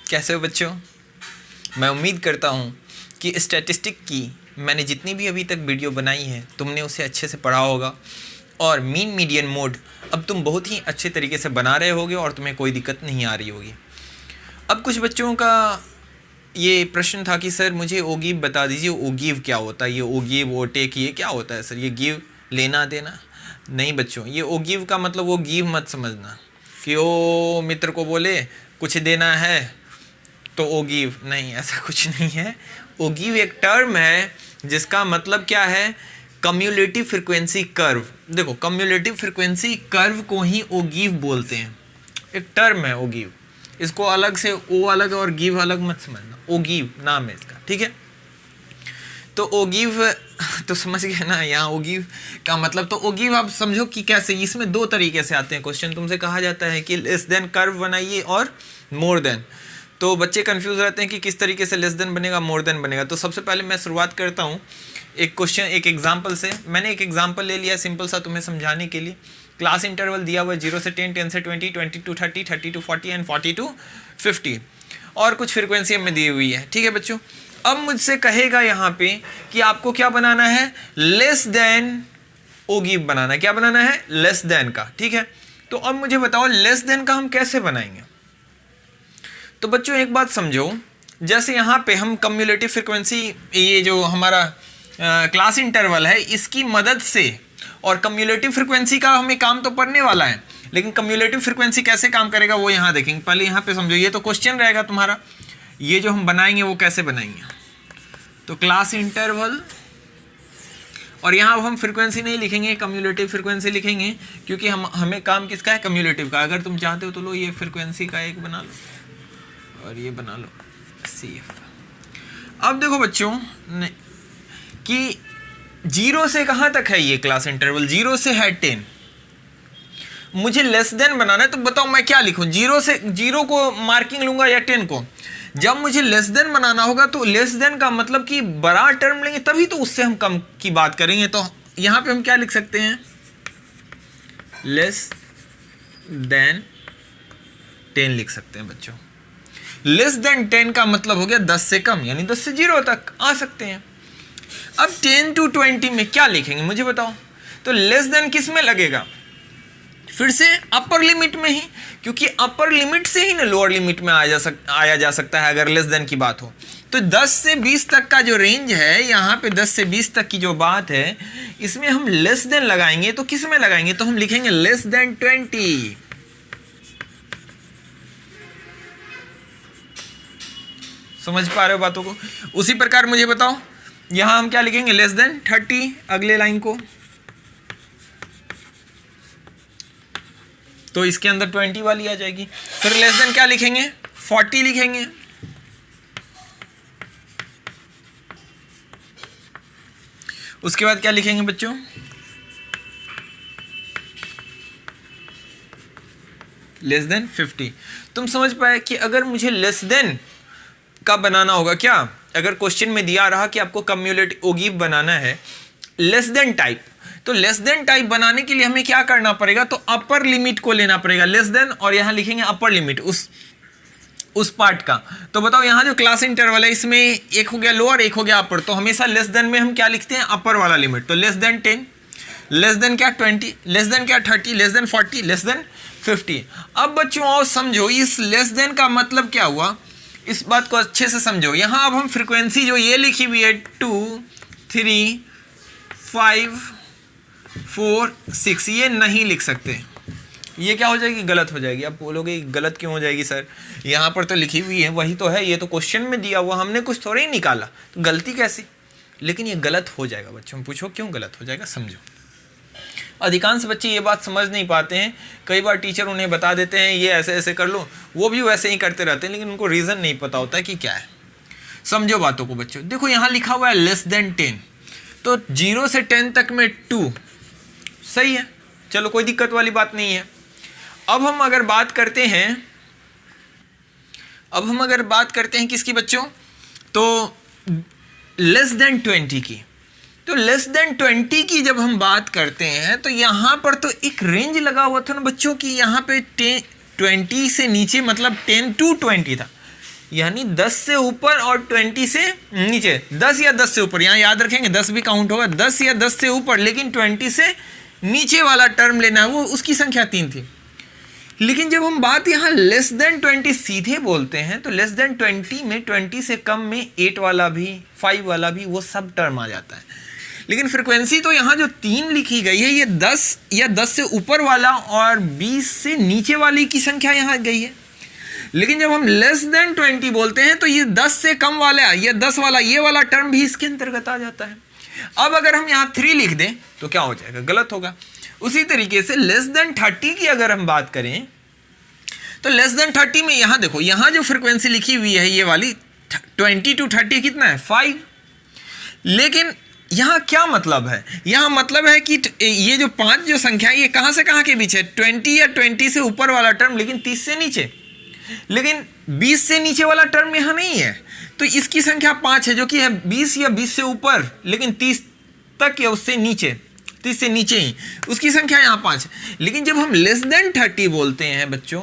कैसे हो बच्चों? मैं उम्मीद करता हूँ कि स्टैटिस्टिक की मैंने जितनी भी अभी तक वीडियो बनाई है तुमने उसे अच्छे से पढ़ा होगा और मीन मीडियन मोड अब तुम बहुत ही अच्छे तरीके से बना रहे होगे और तुम्हें कोई दिक्कत नहीं आ रही होगी। अब कुछ बच्चों का ये प्रश्न था कि सर मुझे ओगिव बता दीजिए, ओगिव क्या होता है? ये ओगिव ओटेक ये क्या होता है सर? ये गिव लेना देना? नहीं बच्चों, ये ओगिव का मतलब वो गिव मत समझना कि ओ मित्र को बोले कुछ देना है तो ओगिव, नहीं ऐसा कुछ नहीं है। ओगिव एक टर्म है जिसका मतलब क्या है? Cumulative frequency curve. देखो कम्युलेटिव फ्रिक्वेंसी कर्व को ही ओगिव बोलते हैं, एक टर्म है ओगिव। इसको अलग से ओ अलग और गिव अलग मत समझना, ओगिव नाम है इसका, ठीक है? तो ओगिव तो समझ गए ना यहाँ ओगिव का मतलब। तो ओगिव आप समझो कि कैसे, इसमें दो तरीके से आते हैं क्वेश्चन। तुमसे कहा जाता है कि लेस देन कर्व बनाइए और मोर देन। तो बच्चे कंफ्यूज रहते हैं कि किस तरीके से लेस देन बनेगा मोर देन बनेगा। तो सबसे पहले मैं शुरुआत करता हूँ एक क्वेश्चन, एक एग्जाम्पल से। मैंने एक एग्जाम्पल ले लिया सिंपल सा तुम्हें समझाने के लिए। क्लास इंटरवल दिया हुआ 0 से 10, 10 से 20, 20 to 30, 30 to 40 एंड 40 to 50 और कुछ फ्रीक्वेंसी हमें दी हुई है, ठीक है बच्चों? अब मुझसे कहेगा यहाँ पे कि आपको क्या बनाना है? लेस देन ओगिव बनाना है। क्या बनाना है? लेस देन का, ठीक है? तो अब मुझे बताओ लेस देन का हम कैसे बनाएंगे? तो बच्चों एक बात समझो, जैसे यहाँ पे हम कम्युलेटिव फ्रिक्वेंसी, ये जो हमारा क्लास इंटरवल है इसकी मदद से, और कम्युलेटिव फ्रिक्वेंसी का हमें काम तो पढ़ने वाला है, लेकिन कम्युलेटिव फ्रिक्वेंसी कैसे काम करेगा वो यहाँ देखेंगे। पहले यहाँ पे समझो, ये तो क्वेश्चन रहेगा तुम्हारा, ये जो हम बनाएंगे वो कैसे बनाएंगे? तो क्लास इंटरवल, और यहाँ हम फ्रिक्वेंसी नहीं लिखेंगे, कम्युलेटिव फ्रिक्वेंसी लिखेंगे, क्योंकि हमें काम किसका है? कम्युलेटिव का। अगर तुम चाहते हो तो लो ये फ्रिक्वेंसी का एक बना लो और ये बना लो CF। अब देखो बच्चों कि 0 से कहाँ तक है ये क्लास इंटरवल? 0 से है 10। मुझे लेस देन बनाना है, तो बताओ मैं क्या लिखूं? 0 को मार्किंग लूंगा या 10 को? जब मुझे लेस देन बनाना होगा तो लेस देन का मतलब कि बड़ा टर्म लेंगे तभी तो उससे हम कम की बात करेंगे। तो यहां पे हम क्या लिख सकते हैं? लेस देन 10 लिख सकते हैं बच्चों। लेस देन 10 का मतलब हो गया 10 से कम, यानी 10 से 0 तक आ सकते हैं। अब 10 to 20 में क्या लिखेंगे मुझे बताओ? तो लेस देन किस में लगेगा? फिर से अपर लिमिट में ही, क्योंकि अपर लिमिट से ही ना लोअर लिमिट में आया जा सकता है अगर लेस देन की बात हो। तो 10 से 20 तक का जो रेंज है, यहाँ पे 10 से 20 तक की जो बात है, इसमें हम लेस देन लगाएंगे तो किस में लगाएंगे? तो हम लिखेंगे लेस देन 20। समझ पा रहे हो बातों को? उसी प्रकार मुझे बताओ यहां हम क्या लिखेंगे? लेस देन 30 अगले लाइन को, तो इसके अंदर 20 वाली आ जाएगी। फिर लेस देन क्या लिखेंगे? 40 लिखेंगे। उसके बाद क्या लिखेंगे बच्चों? Less than 50। तुम समझ पाए कि अगर मुझे लेस देन का बनाना होगा, क्या अगर क्वेश्चन में दिया रहा कि आपको कम्युलेटिव ओगिव बनाना है लेस देन टाइप, तो लेस देन टाइप बनाने के लिए हमें क्या करना पड़ेगा? तो अपर लिमिट को लेना पड़ेगा, लेस देन, और यहां लिखेंगे अपर लिमिट उस पार्ट का। तो बताओ यहां जो क्लास इंटरवल है इसमें एक हो गया लोअर, एक हो गया अपर, तो हमेशा लेस देन में हम क्या लिखते हैं? अपर वाला लिमिट। तो लेस देन 10, लेस देन क्या 20, लेस देन क्या 30, लेस देन 40, लेस देन 50। अब बच्चों और समझो इस लेस देन का मतलब क्या हुआ, इस बात को अच्छे से समझो। यहां अब हम फ्रीक्वेंसी जो ये लिखी हुई है 2, 3, 5, 4, 6 ये नहीं लिख सकते। ये क्या हो जाएगी? गलत हो जाएगी। आप बोलोगे गलत क्यों हो जाएगी सर? यहाँ पर तो लिखी हुई है, वही तो है, ये तो क्वेश्चन में दिया हुआ, हमने कुछ थोड़ा ही निकाला, तो गलती कैसी? लेकिन ये गलत हो जाएगा बच्चों। पूछो क्यों गलत हो जाएगा? समझो। अधिकांश बच्चे ये बात समझ नहीं पाते हैं। कई बार टीचर उन्हें बता देते हैं ये ऐसे ऐसे कर लो, वो भी वैसे ही करते रहते हैं, लेकिन उनको रीज़न नहीं पता होता है कि क्या है। समझो बातों को बच्चों। देखो यहाँ लिखा हुआ है लेस देन 10, तो 0 से 10 तक में 2 सही है, चलो कोई दिक्कत वाली बात नहीं है। अब हम अगर बात करते हैं किसकी बच्चों? तो लेस देन 20 की। तो लेस देन 20 की जब हम बात करते हैं तो यहाँ पर तो एक रेंज लगा हुआ था ना बच्चों की, यहाँ पे 20 से नीचे मतलब 10 to 20 था। यानी 10 से ऊपर और 20 से नीचे। 10 या 10 से ऊपर, यहाँ याद रखेंगे 10 भी काउंट होगा, 10 या 10 से ऊपर, लेकिन 20 से नीचे वाला टर्म लेना है, वो उसकी संख्या 3 थी। लेकिन जब हम बात यहाँ लेस देन 20 सीधे बोलते हैं तो लेस देन 20 में 20 से कम में 8 वाला भी 5 वाला भी वो सब टर्म आ जाता है। लेकिन फ्रीक्वेंसी तो यहाँ जो 3 लिखी गई है ये 10 या 10 से ऊपर वाला और 20 से नीचे वाली की संख्या यहाँ गई है। लेकिन जब हम लेस देन 20 बोलते हैं तो ये 10 से कम वाला या 10 वाला ये वाला टर्म भी इसके अंतर्गत आ जाता है। अब अगर हम यहाँ 3 लिख दें तो क्या हो जाएगा, गलत होगा। उसी तरीके से लेस देन 30 की अगर हम बात करें तो लेस देन 30 में यहाँ देखो, यहाँ जो फ्रीक्वेंसी लिखी हुई है ये वाली 20 to 30 कितना है 5। लेकिन यहाँ क्या मतलब है, यहाँ मतलब है कि ये जो 5 जो संख्या है ये कहाँ से कहाँ के बीच है, 20 या 20 से ऊपर वाला टर्म लेकिन 30 से नीचे, लेकिन 20 से नीचे वाला टर्म यहाँ नहीं है। तो इसकी संख्या 5 है जो कि है 20 या 20 से ऊपर लेकिन 30 तक या उससे नीचे, 30 से नीचे ही, उसकी संख्या यहाँ 5 है। लेकिन जब हम लेस देन 30 बोलते हैं बच्चों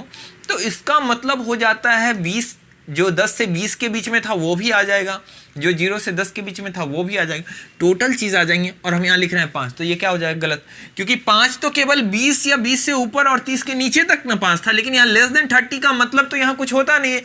तो इसका मतलब हो जाता है 20, जो 10 से 20 के बीच में था वो भी आ जाएगा, जो 0 से 10 के बीच में था वो भी आ जाएगा, टोटल चीज़ आ जाएंगे। और हम यहाँ लिख रहे हैं 5, तो ये क्या हो जाएगा, गलत, क्योंकि 5 तो केवल 20 या 20 से ऊपर और 30 के नीचे तक में 5 था। लेकिन यहाँ लेस देन 30 का मतलब तो यहाँ कुछ होता नहीं है,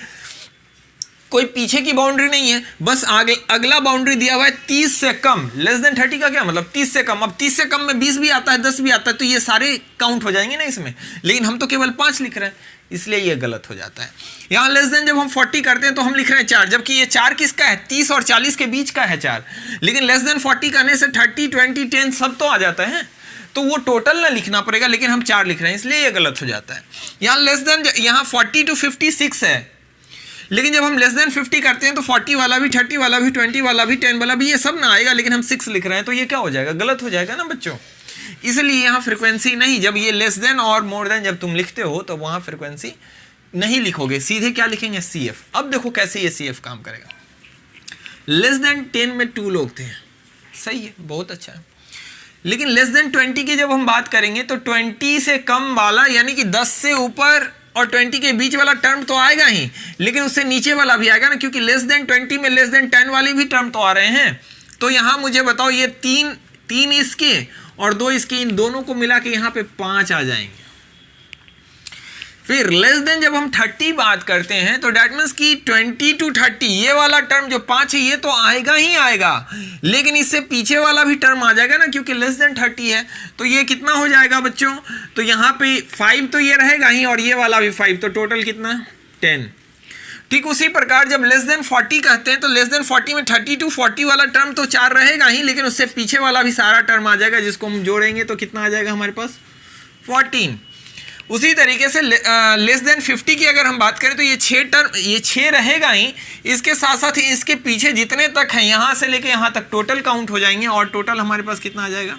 कोई पीछे की बाउंड्री नहीं है, बस आगे अगला बाउंड्री दिया हुआ है 30 से कम। लेस देन 30 का क्या मतलब 30 से कम। अब 30 से कम में 20 भी आता है, 10 भी आता है, तो ये सारे काउंट हो जाएंगे ना इसमें। लेकिन हम तो केवल 5 लिख रहे हैं, इसलिए ये गलत हो जाता है। यहाँ लेस देन जब हम 40 करते हैं तो हम लिख रहे हैं 4, जबकि ये 4 किसका है, 30 और 40 के बीच का है 4। लेकिन लेस देन 40 करने से 30, 20, 10 सब तो आ जाता है, तो वो टोटल ना लिखना पड़ेगा, लेकिन हम 4 लिख रहे हैं, इसलिए ये गलत हो जाता है। यहाँ लेस देन, यहाँ 40 to 56 है, लेकिन जब हम लेस देन 50 करते हैं तो 40 वाला भी, 30 वाला भी, 20 वाला भी, 10 वाला भी, ये सब ना आएगा, लेकिन हम 6 लिख रहे हैं, तो ये क्या हो जाएगा, गलत हो जाएगा ना बच्चों। इसलिए यहाँ फ्रीक्वेंसी नहीं, जब ये लेस देन और मोर देन जब तुम लिखते हो तो वहाँ फ्रीक्वेंसी नहीं लिखोगे, सीधे क्या लिखेंगे, CF। अब देखो कैसे ये CF काम करेगा। लेस देन 10 में 2 लोग थे, सही है, बहुत अच्छा है। लेकिन लेस देन 20 की जब हम बात करेंगे तो 20 से कम वाला यानी कि 10 से ऊपर और 20 के बीच वाला टर्म तो आएगा ही, लेकिन उससे नीचे वाला भी आएगा ना, क्योंकि लेस देन 20 में लेस देन 10 वाले भी टर्म तो आ रहे हैं। तो यहाँ मुझे बताओ, ये 3 इसके और 2 इसके, इन दोनों को मिला के यहाँ पे 5 आ जाएंगे। फिर लेस देन जब हम 30 बात करते हैं तो डेट मीन्स कि 20 to 30 ये वाला टर्म जो 5 है ये तो आएगा ही आएगा, लेकिन इससे पीछे वाला भी टर्म आ जाएगा ना, क्योंकि लेस देन 30 है। तो ये कितना हो जाएगा बच्चों, तो यहाँ पे 5 तो ये रहेगा ही और ये वाला भी 5, तो टोटल कितना 10। ठीक उसी प्रकार जब लेस देन 40 कहते हैं तो लेस देन 40 में 30 to 40 वाला टर्म तो 4 रहेगा ही, लेकिन उससे पीछे वाला भी सारा टर्म आ जाएगा, जिसको हम जोड़ेंगे तो कितना आ जाएगा हमारे पास 14। उसी तरीके से लेस देन 50 की अगर हम बात करें तो ये 6 टर्म, ये 6 रहेगा ही, इसके साथ साथ इसके पीछे जितने तक हैं यहाँ से लेके यहाँ तक टोटल काउंट हो जाएंगे, और टोटल हमारे पास कितना आ जाएगा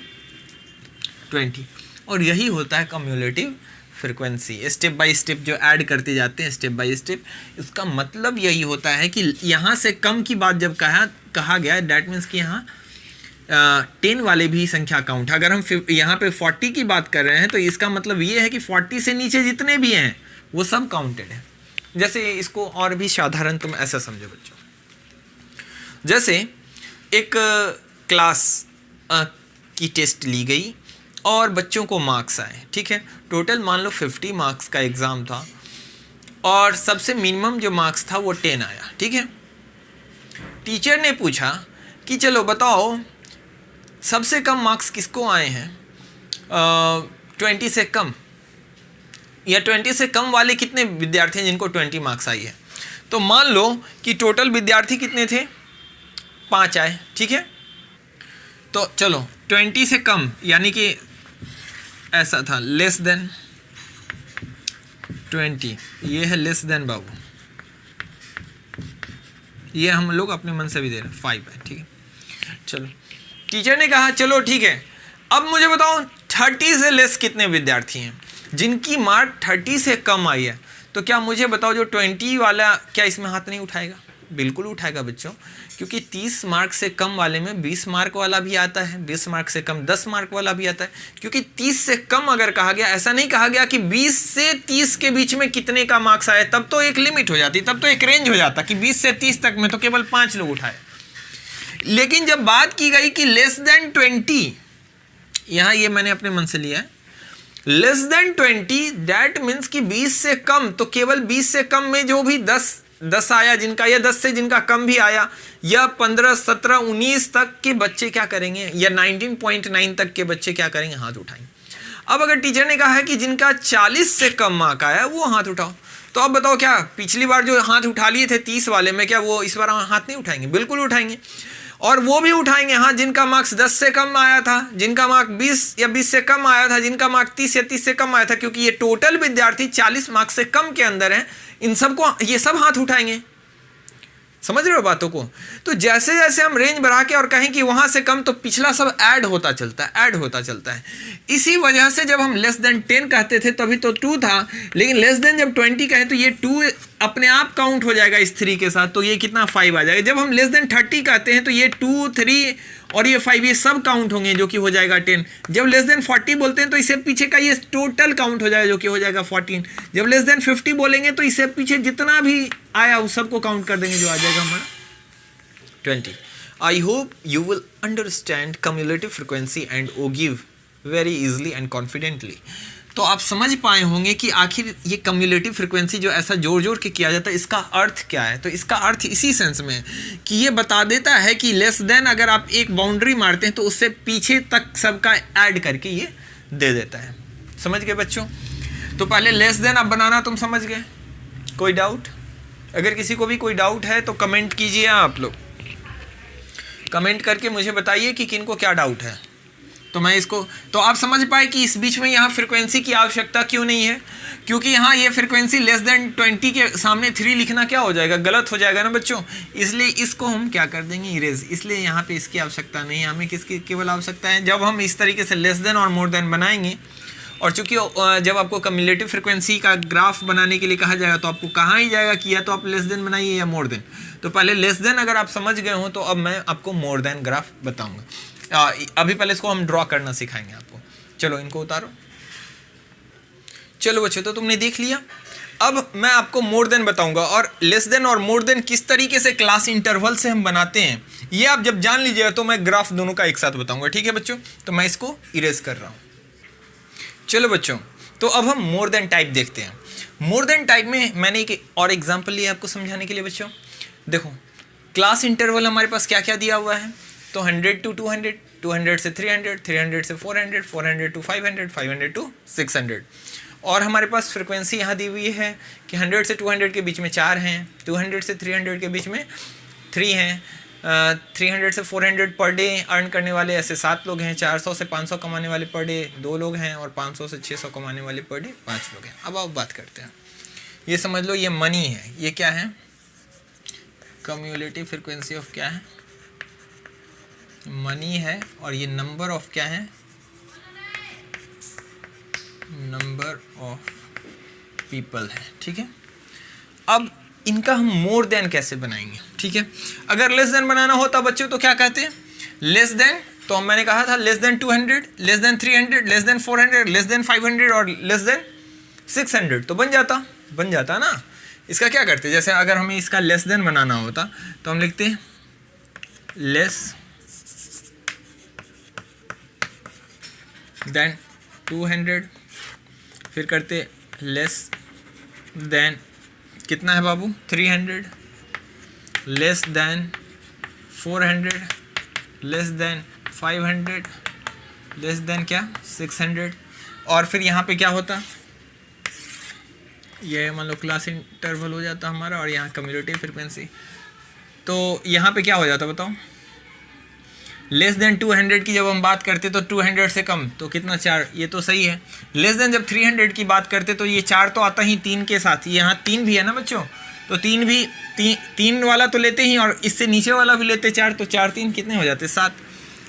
20। और यही होता है cumulative frequency, step by step जो ऐड करते जाते हैं, स्टेप बाय स्टेप। इसका मतलब यही होता है कि यहाँ से कम की बात जब कहा गया है, डैट मीन्स कि यहाँ 10 वाले भी संख्या काउंट। अगर हम यहाँ पे 40 की बात कर रहे हैं तो इसका मतलब ये है कि 40 से नीचे जितने भी हैं वो सब काउंटेड है। जैसे इसको और भी साधारण तुम ऐसा समझो बच्चों, जैसे एक क्लास की टेस्ट ली गई और बच्चों को मार्क्स आए, ठीक है, टोटल मान लो 50 मार्क्स का एग्ज़ाम था और सबसे मिनिमम जो मार्क्स था वो 10 आया, ठीक है। टीचर ने पूछा कि चलो बताओ सबसे कम मार्क्स किसको आए हैं, 20 से कम, या 20 से कम वाले कितने विद्यार्थी हैं जिनको 20 मार्क्स आई है। तो मान लो कि टोटल विद्यार्थी कितने थे, 5 आए, ठीक है। तो चलो 20 से कम यानी कि ऐसा था लेस देन 20, ये है लेस देन बाबू, ये हम लोग अपने मन से भी दे रहे हैं 5 है, ठीक है। चलो टीचर ने कहा चलो ठीक है, अब मुझे बताओ 30 से लेस कितने विद्यार्थी हैं जिनकी मार्क 30 से कम आई है। तो क्या मुझे बताओ जो 20 वाला क्या इसमें हाथ नहीं उठाएगा, बिल्कुल उठाएगा बच्चों, क्योंकि 30 मार्क से कम वाले में 20 मार्क वाला भी आता है, 20 मार्क से कम 10 मार्क वाला भी आता है। क्योंकि 30 से कम अगर कहा गया, ऐसा नहीं कहा गया कि 20 से 30 के बीच में कितने का मार्क्स आए, तब तो एक लिमिट हो जाती, तब तो एक रेंज हो जाता कि 20 से 30 तक में तो केवल 5 लोग उठाए। लेकिन जब बात की गई कि लेस देन 20, यहाँ ये मैंने अपने मन से लिया है, लेस देन 20 दैट मीन्स कि 20 से कम, तो केवल 20 से कम में जो भी 10 आया जिनका, या 10 से जिनका कम भी आया, या 15, 17, 19 तक के बच्चे क्या करेंगे, या 19.9 तक के बच्चे क्या करेंगे, हाथ उठाएंगे। अब अगर टीचर ने कहा है कि जिनका 40 से कम मार्क आया वो हाथ उठाओ, तो अब बताओ क्या पिछली बार जो हाथ उठा लिए थे 30 वाले में, क्या वो इस बार हाथ नहीं उठाएंगे? बिल्कुल उठाएंगे। और वो भी उठाएंगे हाँ जिनका मार्क्स 10 से कम आया था, जिनका मार्क 20 या 20 से कम आया था, जिनका मार्क 30 या 30 से कम आया था, क्योंकि ये टोटल विद्यार्थी 40 मार्क्स से कम के अंदर हैं, इन सबको ये सब हाथ उठाएंगे। समझ रहे हो बातों को? तो जैसे जैसे हम रेंज बढ़ा के और कहें कि वहां से कम, तो पिछला सब ऐड होता चलता है, ऐड होता चलता है। इसी वजह से जब हम लेस देन 10 कहते थे तभी तो 2 था, लेकिन लेस देन जब 20 कहे तो ये 2 अपने आप काउंट हो जाएगा इस 3 के साथ, तो ये कितना 5 आ जाएगा। जब हम लेस देन 30 कहते हैं तो ये 2, 3 और ये 5 ये सब काउंट होंगे, जो कि हो जाएगा 10। जब लेस देन 40 बोलते हैं तो इससे पीछे का ये टोटल काउंट हो जाएगा, जो कि हो जाएगा 14। जब लेस देन 50 बोलेंगे तो इससे पीछे जितना भी आया उस सबको काउंट कर देंगे, जो आ जाएगा हमारा 20। I hope you will understand cumulative frequency and ogive very easily and confidently. तो आप समझ पाए होंगे कि आखिर ये कम्युलेटिव फ्रिक्वेंसी जो ऐसा जोड़ जोड़ के किया जाता है, इसका अर्थ क्या है। तो इसका अर्थ इसी सेंस में कि ये बता देता है कि लेस देन अगर आप एक बाउंड्री मारते हैं तो उससे पीछे तक सबका ऐड करके ये दे देता है। समझ गए बच्चों? तो पहले लेस देन अब बनाना तुम समझ गए। कोई डाउट? अगर किसी को भी कोई डाउट है तो कमेंट कीजिए, आप लोग कमेंट करके मुझे बताइए कि किनको क्या डाउट है। तो मैं इसको, तो आप समझ पाए कि इस बीच में यहाँ फ्रीक्वेंसी की आवश्यकता क्यों नहीं है, क्योंकि यहाँ ये फ्रीक्वेंसी लेस देन 20 के सामने 3 लिखना क्या हो जाएगा, गलत हो जाएगा ना बच्चों। इसलिए इसको हम क्या कर देंगे, इरेज। इसलिए यहाँ पे इसकी आवश्यकता नहीं है, हमें किसकी केवल आवश्यकता है जब हम इस तरीके से लेस देन और मोर देन बनाएंगे। और चूंकि जब आपको कम्युलेटिव फ्रिक्वेंसी का ग्राफ बनाने के लिए कहा जाएगा तो आपको कहाँ ही जाएगा कि या तो आप लेस देन बनाइए या मोर देन। तो पहले लेस देन अगर आप समझ गए हो तो अब मैं आपको मोर देन ग्राफ बताऊंगा। अभी पहले इसको हम ड्रॉ करना सिखाएंगे आपको। चलो इनको उतारो। चलो बच्चों, तो तुमने देख लिया। अब मैं आपको मोर देन बताऊंगा, और लेस देन और मोर देन किस तरीके से क्लास इंटरवल से हम बनाते हैं ये आप जब जान लीजिएगा तो मैं ग्राफ दोनों का एक साथ बताऊंगा। ठीक है बच्चों? तो मैं इसको इरेज कर रहा हूँ। चलो बच्चों, तो अब हम मोर देन टाइप देखते हैं। मोर देन टाइप में मैंने एक और एग्जांपल लिया आपको समझाने के लिए। बच्चों देखो, क्लास इंटरवल हमारे पास क्या क्या दिया हुआ है। तो 100 to 200, 200 से 300, 300 से 400, 400 to 500, 500 to 600। और हमारे पास फ्रिक्वेंसी यहाँ दी हुई है कि 100 से 200 के बीच में 4 हैं, 200 से 300 के बीच में 3 हैं, 300 से 400 पर डे अर्न करने वाले ऐसे 7 लोग हैं, 400 से 500 कमाने वाले पर डे 2 लोग हैं, और 500 से 600 कमाने वाले पर डे 5 लोग हैं। अब आप बात करते हैं, ये समझ लो ये मनी है, ये क्या है, कम्युलेटिव फ्रिक्वेंसी ऑफ क्या है, मनी है, और ये नंबर ऑफ क्या है, नंबर ऑफ पीपल है। ठीक है, अब इनका हम मोर देन कैसे बनाएंगे। ठीक है, अगर लेस देन बनाना होता बच्चों तो क्या कहते हैं, लेस देन, तो मैंने कहा था less than 200, less than 300, less than 400, less than 500 और लेस देन 600, तो बन जाता ना। इसका क्या करते, जैसे अगर हमें इसका लेस देन बनाना होता तो हम लिखते हैं लेस देन 200, फिर करते लेस देन कितना है बाबू 300, less than 400, less than 500, less than क्या 600। और फिर यहाँ पे क्या होता, ये मान लो क्लास इंटरवल हो जाता हमारा, और यहाँ कम्युलेटिव फ्रिक्वेंसी। तो यहाँ पे क्या हो जाता बताओ, लेस देन 200 की जब हम बात करते तो 200 से कम तो कितना 4, ये तो सही है। लेस देन जब 300 की बात करते तो ये 4 तो आता ही 3 के साथ, यहाँ 3 भी है ना बच्चों, तो 3 भी 3 वाला तो लेते ही, और इससे नीचे वाला भी लेते 4, तो 4 3 कितने हो जाते 7,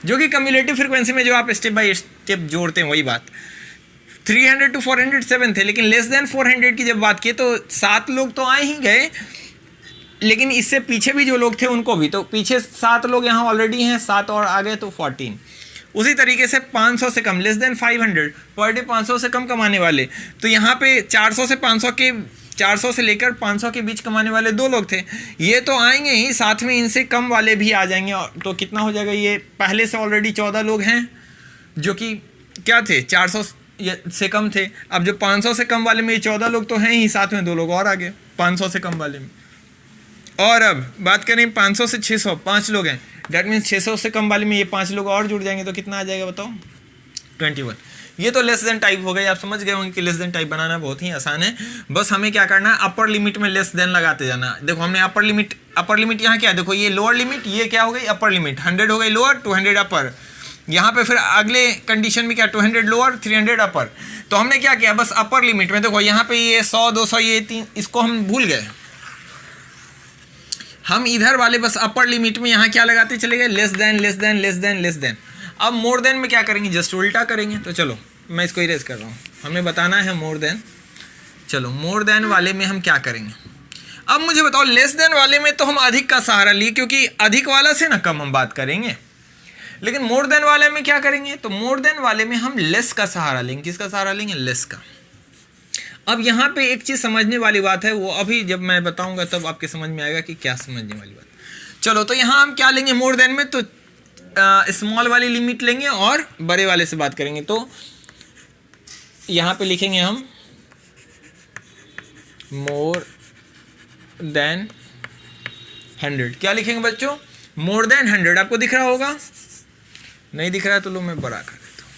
जो कि कम्युलेटिव फ्रिक्वेंसी में जो आप स्टेप बाय स्टेप जोड़ते हैं वही बात। 300 to 400 7 थे, लेकिन लेस देन 400 की जब बात की तो 7 लोग तो आए ही गए, लेकिन इससे पीछे भी जो लोग थे उनको भी, तो पीछे 7 लोग यहाँ ऑलरेडी हैं, 7 और आ गए तो 14। उसी तरीके से 500 से कम, लेस देन 500 पर डे, 500 से कम कमाने वाले, तो यहाँ पे 400 से 500 के, 400 से लेकर 500 के बीच कमाने वाले 2 लोग थे, ये तो आएंगे ही, साथ में इनसे कम वाले भी आ जाएंगे। तो कितना हो जाएगा, ये पहले से ऑलरेडी 14 लोग हैं जो कि क्या थे, 400 से कम थे। अब जो 500 से कम वाले में ये 14 लोग तो हैं ही, साथ में 2 लोग और आ गए 500 से कम वाले में। और अब बात करें 500 से 600, 5 लोग हैं, डैट मीन्स 600 से कम वाले में ये 5 लोग और जुड़ जाएंगे, तो कितना आ जाएगा बताओ, 21। ये तो लेस देन टाइप हो गई। आप समझ गए होंगे कि लेस देन टाइप बनाना बहुत ही आसान है। बस हमें क्या करना है, अपर लिमिट में लेस देन लगाते जाना। देखो हमने अपर लिमिट यहाँ क्या है, देखो ये लोअर लिमिट, ये क्या हो गई अपर लिमिट, 100 हो गई लोअर, 200 अपर। यहाँ पे फिर अगले कंडीशन में क्या, 200 लोअर, 300 अपर। तो हमने क्या किया, बस अपर लिमिट में देखो यहाँ पे ये 100, 200, ये 3, इसको हम भूल गए। हम इधर वाले बस अपर लिमिट में यहाँ क्या लगाते चले गए, less than, less than, less than, less than. अब मोर देन में क्या करेंगे, जस्ट उल्टा करेंगे। तो चलो मैं इसको इरेज कर रहा हूँ, हमें बताना है मोर देन। चलो मोर देन वाले में हम क्या करेंगे, अब मुझे बताओ, लेस देन वाले में तो हम अधिक का सहारा लिए, क्योंकि अधिक वाला से ना कम हम बात करेंगे। लेकिन मोर देन वाले में क्या करेंगे, तो मोर देन वाले में हम लेस का सहारा लेंगे। किसका सहारा लेंगे, लेस का। अब यहाँ पे एक चीज़ समझने वाली बात है, वो अभी जब मैं बताऊंगा तब आपके समझ में आएगा कि क्या समझने वाली बात। चलो तो यहाँ हम क्या लेंगे मोर देन में, तो स्मॉल वाली लिमिट लेंगे और बड़े वाले से बात करेंगे। तो यहाँ पे लिखेंगे हम मोर देन 100। क्या लिखेंगे बच्चों, मोर देन 100। आपको दिख रहा होगा, नहीं दिख रहा है तो लो मैं बड़ा कर देता हूँ।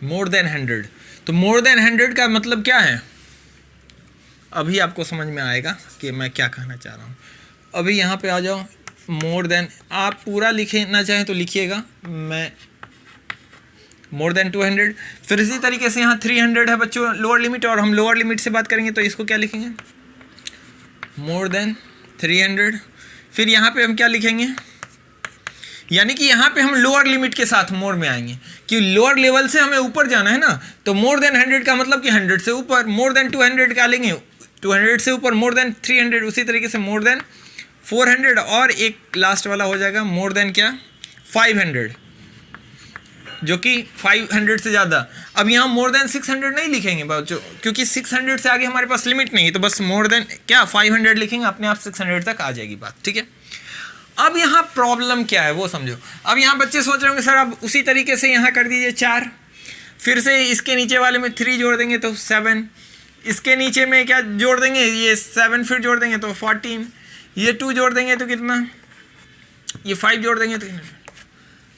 More than 100। तो मोर देन 100 का मतलब क्या है, अभी आपको समझ में आएगा कि मैं क्या कहना चाह रहा हूँ। अभी यहाँ पे आ जाओ, मोर देन, आप पूरा लिखना चाहें तो लिखिएगा, मैं मोर देन 200। फिर इसी तरीके से यहाँ 300 है बच्चों लोअर लिमिट, और हम लोअर लिमिट से बात करेंगे तो इसको क्या लिखेंगे, मोर देन 300। फिर यहाँ पे हम क्या लिखेंगे, यानी कि यहाँ पे हम लोअर लिमिट के साथ मोर में आएंगे, कि लोअर लेवल से हमें ऊपर जाना है ना। तो मोर देन 100 का मतलब कि 100 से ऊपर। मोर देन 200 का लेंगे, 200 से ऊपर। मोर देन 300, उसी तरीके से मोर देन 400, और एक लास्ट वाला हो जाएगा मोर देन क्या, 500, जो कि 500 से ज़्यादा। अब यहाँ मोर देन 600 नहीं लिखेंगे बच्चों, क्योंकि 600 से आगे हमारे पास लिमिट नहीं है। तो बस मोर देन क्या 500 लिखेंगे, अपने आप 600 तक आ जाएगी बात, ठीक है। अब यहाँ प्रॉब्लम क्या है वो समझो। अब यहाँ बच्चे सोच रहे होंगे सर अब उसी तरीके से यहाँ कर दीजिए 4, फिर से इसके नीचे वाले में 3 जोड़ देंगे तो 7, इसके नीचे में क्या जोड़ देंगे, ये 7 फिर जोड़ देंगे तो 14, ये 2 जोड़ देंगे तो कितना, ये 5 जोड़ देंगे तो कितना,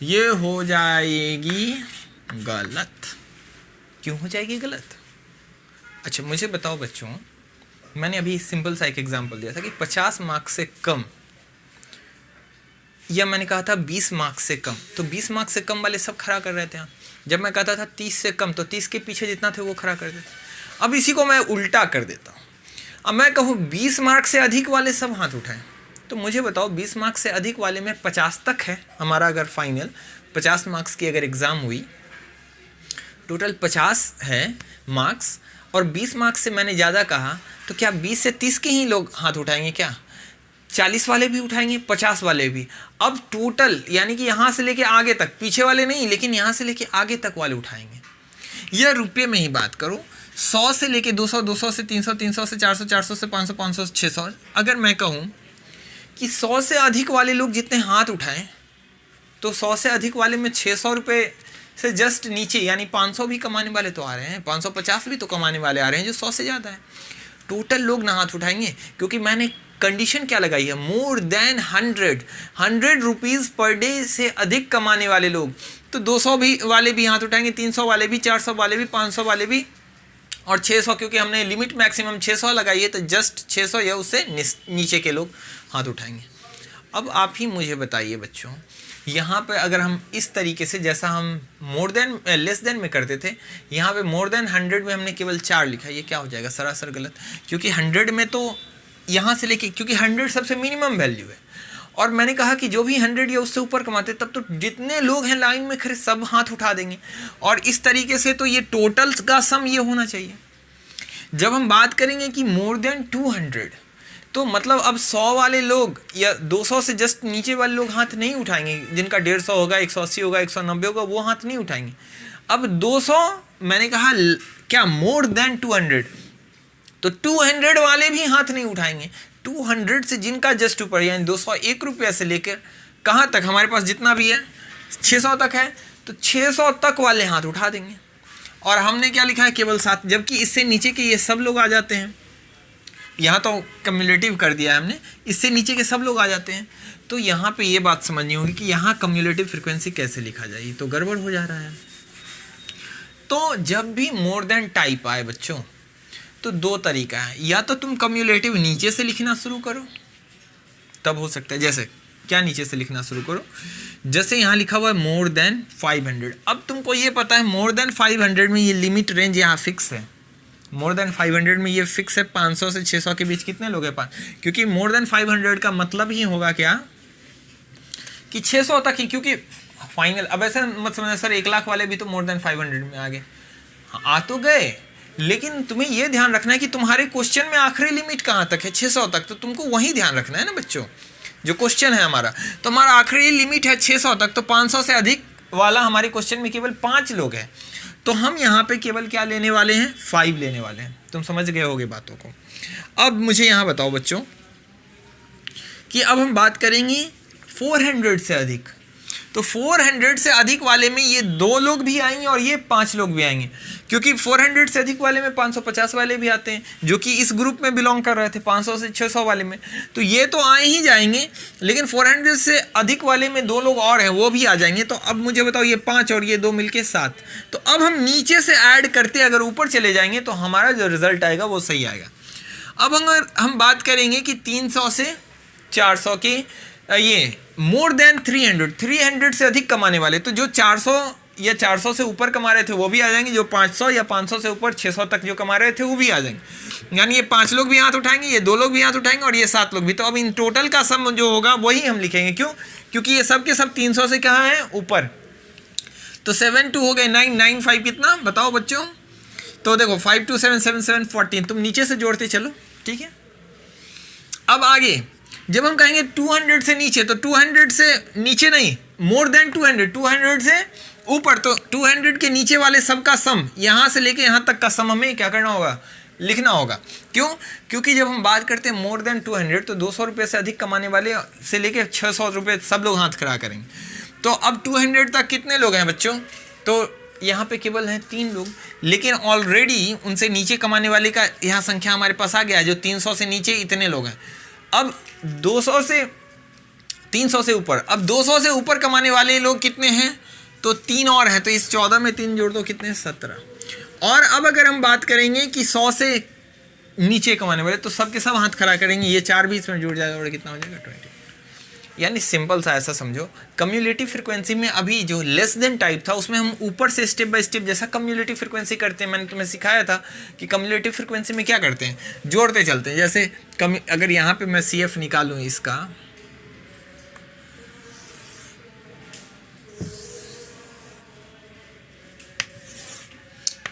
ये हो जाएगी गलत। क्यों हो जाएगी गलत? अच्छा मुझे बताओ बच्चों, मैंने अभी सिंपल सा एक एग्जांपल दिया था कि 50 मार्क्स से कम, या मैंने कहा था 20 मार्क्स से कम, तो 20 मार्क्स से कम वाले सब खड़ा कर रहे थे। जब मैं कहता था 30 से कम, तो 30 के पीछे जितना थे वो खड़ा कर देते। अब इसी को मैं उल्टा कर देता हूँ। अब मैं कहूँ 20 मार्क्स से अधिक वाले सब हाथ उठाएं, तो मुझे बताओ 20 मार्क्स से अधिक वाले में 50 तक है हमारा। अगर फाइनल 50 मार्क्स की अगर एग्ज़ाम हुई, टोटल 50 है मार्क्स, और 20 मार्क्स से मैंने ज़्यादा कहा, तो क्या 20 से 30 के ही लोग हाथ उठाएंगे क्या? 40 वाले भी उठाएंगे, 50 वाले भी। अब टोटल यानी कि यहाँ से लेके आगे तक, पीछे वाले नहीं लेकिन यहाँ से लेके आगे तक वाले उठाएंगे। यह रुपये में ही बात करो, 100 से लेके 200, 200 से 300, 300 से 400, 400 से 500, 500 से 600। अगर मैं कहूँ कि 100 से अधिक वाले लोग जितने हाथ उठाएं, तो 100 से अधिक वाले में 600 रुपये से जस्ट नीचे यानी 500 भी कमाने वाले तो आ रहे हैं, 550 भी तो कमाने वाले आ रहे हैं जो 100 से ज़्यादा है। टोटल लोग ना हाथ उठाएंगे, क्योंकि मैंने कंडीशन क्या लगाई है, more than 100 rupees per day से अधिक कमाने वाले लोग। तो 200 भी वाले भी हाथ उठाएंगे, 300 वाले भी, 400 वाले भी, 500 वाले भी, और 600, क्योंकि हमने लिमिट मैक्सिमम 600 लगाई है, तो जस्ट 600 या उससे नीचे के लोग हाथ उठाएंगे। अब आप ही मुझे बताइए बच्चों, यहाँ पे अगर हम इस तरीके से, जैसा हम मोर देन लेस देन में करते थे, यहाँ पे मोर देन 100 में हमने केवल 4 लिखा, ये क्या हो जाएगा, सरासर गलत। क्योंकि 100 में तो यहाँ से लेके, क्योंकि 100 सबसे मिनिमम वैल्यू है, और मैंने कहा कि जो भी 100 या उससे ऊपर कमाते तब तो जितने लोग हैं लाइन में खड़े सब हाथ उठा देंगे, और इस तरीके से तो ये टोटल का सम ये होना चाहिए। जब हम बात करेंगे कि मोर देन 200, तो मतलब अब 100 वाले लोग या 200 से जस्ट नीचे वाले लोग हाथ नहीं उठाएंगे, जिनका 150 होगा, 180 होगा, 190 होगा, वो हाथ नहीं उठाएंगे। अब 200 मैंने कहा क्या मोर देन 200, तो 200 वाले भी हाथ नहीं उठाएंगे। 200 से जिनका जस्ट ऊपर, यानी 201 रुपये से लेकर कहाँ तक हमारे पास जितना भी है 600 तक है, तो 600 तक वाले हाथ उठा देंगे। और हमने क्या लिखा है, केवल 7, जबकि इससे नीचे के ये सब लोग आ जाते हैं। यहाँ तो कम्युलेटिव कर दिया है हमने, इससे नीचे के सब लोग आ जाते हैं। तो यहाँ पे ये बात समझनी होगी कि यहाँ कम्युलेटिव फ्रीक्वेंसी कैसे लिखा जाए, तो गड़बड़ हो जा रहा है। तो जब भी मोर देन टाइप आए बच्चों, तो दो तरीका है, या तो तुम कम्युलेटिव नीचे से लिखना शुरू करो, तब हो सकता है, जैसे क्या नीचे से लिखना शुरू करो, जैसे यहाँ लिखा हुआ है मोर देन 500। अब तुमको ये पता है मोर देन 500 में ये लिमिट रेंज यहाँ फिक्स है, मोर देन 500 में ये फिक्स है 500 से 600 के बीच कितने लोग हैं, क्योंकि मोर देन 500 का मतलब ही होगा क्या कि 600 तक ही, क्योंकि फाइनल, अब ऐसे मत समझना सर 1 लाख वाले भी तो मोर देन 500 में आ गए, आ तो गए, लेकिन तुम्हें ये ध्यान रखना है कि तुम्हारे क्वेश्चन में आखिरी लिमिट कहाँ तक है, 600 तक, तो तुमको वही ध्यान रखना है ना बच्चों। जो क्वेश्चन है हमारा, तो हमारा आखिरी लिमिट है 600 तक, तो 500 से अधिक वाला हमारे क्वेश्चन में केवल 5 लोग हैं, तो हम यहाँ पे केवल क्या लेने वाले हैं, 5 लेने वाले हैं। तुम समझ गए होगे बातों को। अब मुझे यहाँ बताओ बच्चों कि अब हम बात करेंगे 400 से अधिक, तो 400 से अधिक वाले में ये 2 लोग भी आएंगे और ये 5 लोग भी आएंगे, क्योंकि 400 से अधिक वाले में 550 वाले भी आते हैं, जो कि इस ग्रुप में बिलोंग कर रहे थे 500 से 600 वाले में, तो ये तो आए ही जाएंगे, लेकिन 400 से अधिक वाले में 2 लोग और हैं, वो भी आ जाएंगे। तो अब मुझे बताओ ये 5 और ये 2 मिलके 7, तो अब हम नीचे से ऐड करते अगर ऊपर चले जाएंगे तो हमारा जो रिजल्ट आएगा वो सही आएगा। अब अगर हम बात करेंगे कि 300 से 400 के ये मोर देन 300 से अधिक कमाने वाले, तो जो 400 या 400 से ऊपर कमा रहे थे वो भी आ जाएंगे, जो 500 या 500 से ऊपर 600 तक जो कमा रहे थे वो भी आ जाएंगे, यानी ये 5 लोग भी हाथ उठाएंगे, ये 2 लोग भी हाथ उठाएंगे और ये 7 लोग भी। तो अब इन टोटल का सम जो होगा वही हम लिखेंगे, क्यों, क्योंकि ये सब के सब 300 से कहाँ है, ऊपर, तो 7 2 हो गए 9, 9 5 कितना बताओ बच्चों, तो देखो 5 2 7 7 7 14, तुम नीचे से जोड़ते चलो, ठीक है। अब आगे जब हम कहेंगे 200 से नीचे, तो 200 से नीचे नहीं, मोर देन 200 से ऊपर, तो 200 के नीचे वाले सब का सम, यहाँ से लेके यहाँ तक का सम हमें क्या करना होगा, लिखना होगा। क्यों, क्योंकि जब हम बात करते हैं मोर देन 200, तो 200 रुपये से अधिक कमाने वाले से लेके 600 रुपये सब लोग हाथ खड़ा करेंगे। तो अब 200 तक कितने लोग हैं बच्चों, तो यहाँ पे केवल हैं 3 लोग, लेकिन ऑलरेडी उनसे नीचे कमाने वाले का यहाँ संख्या हमारे पास आ गया है, जो 300 से नीचे इतने लोग हैं। अब 200 से 300 से ऊपर, अब 200 से ऊपर कमाने वाले लोग कितने हैं, तो 3 और हैं, तो इस 14 में 3 जोड़ दो कितने, 17। और अब अगर हम बात करेंगे कि 100 से नीचे कमाने वाले, तो सब के सब हाथ खड़ा करेंगे, ये 4 भी इसमें जुड़ जाएगा और कितना हो जाएगा, 20। यानी सिंपल सा ऐसा समझो, कम्युलेटिव फ्रीक्वेंसी में अभी जो लेस देन टाइप था उसमें हम ऊपर से स्टेप बाय स्टेप जैसा कम्युलेटिव फ्रीक्वेंसी करते हैं, मैंने तुम्हें सिखाया था कि कम्युलेटिव फ्रीक्वेंसी में क्या करते हैं, जोड़ते चलते हैं। जैसे अगर यहाँ पे मैं CF निकालूँ इसका,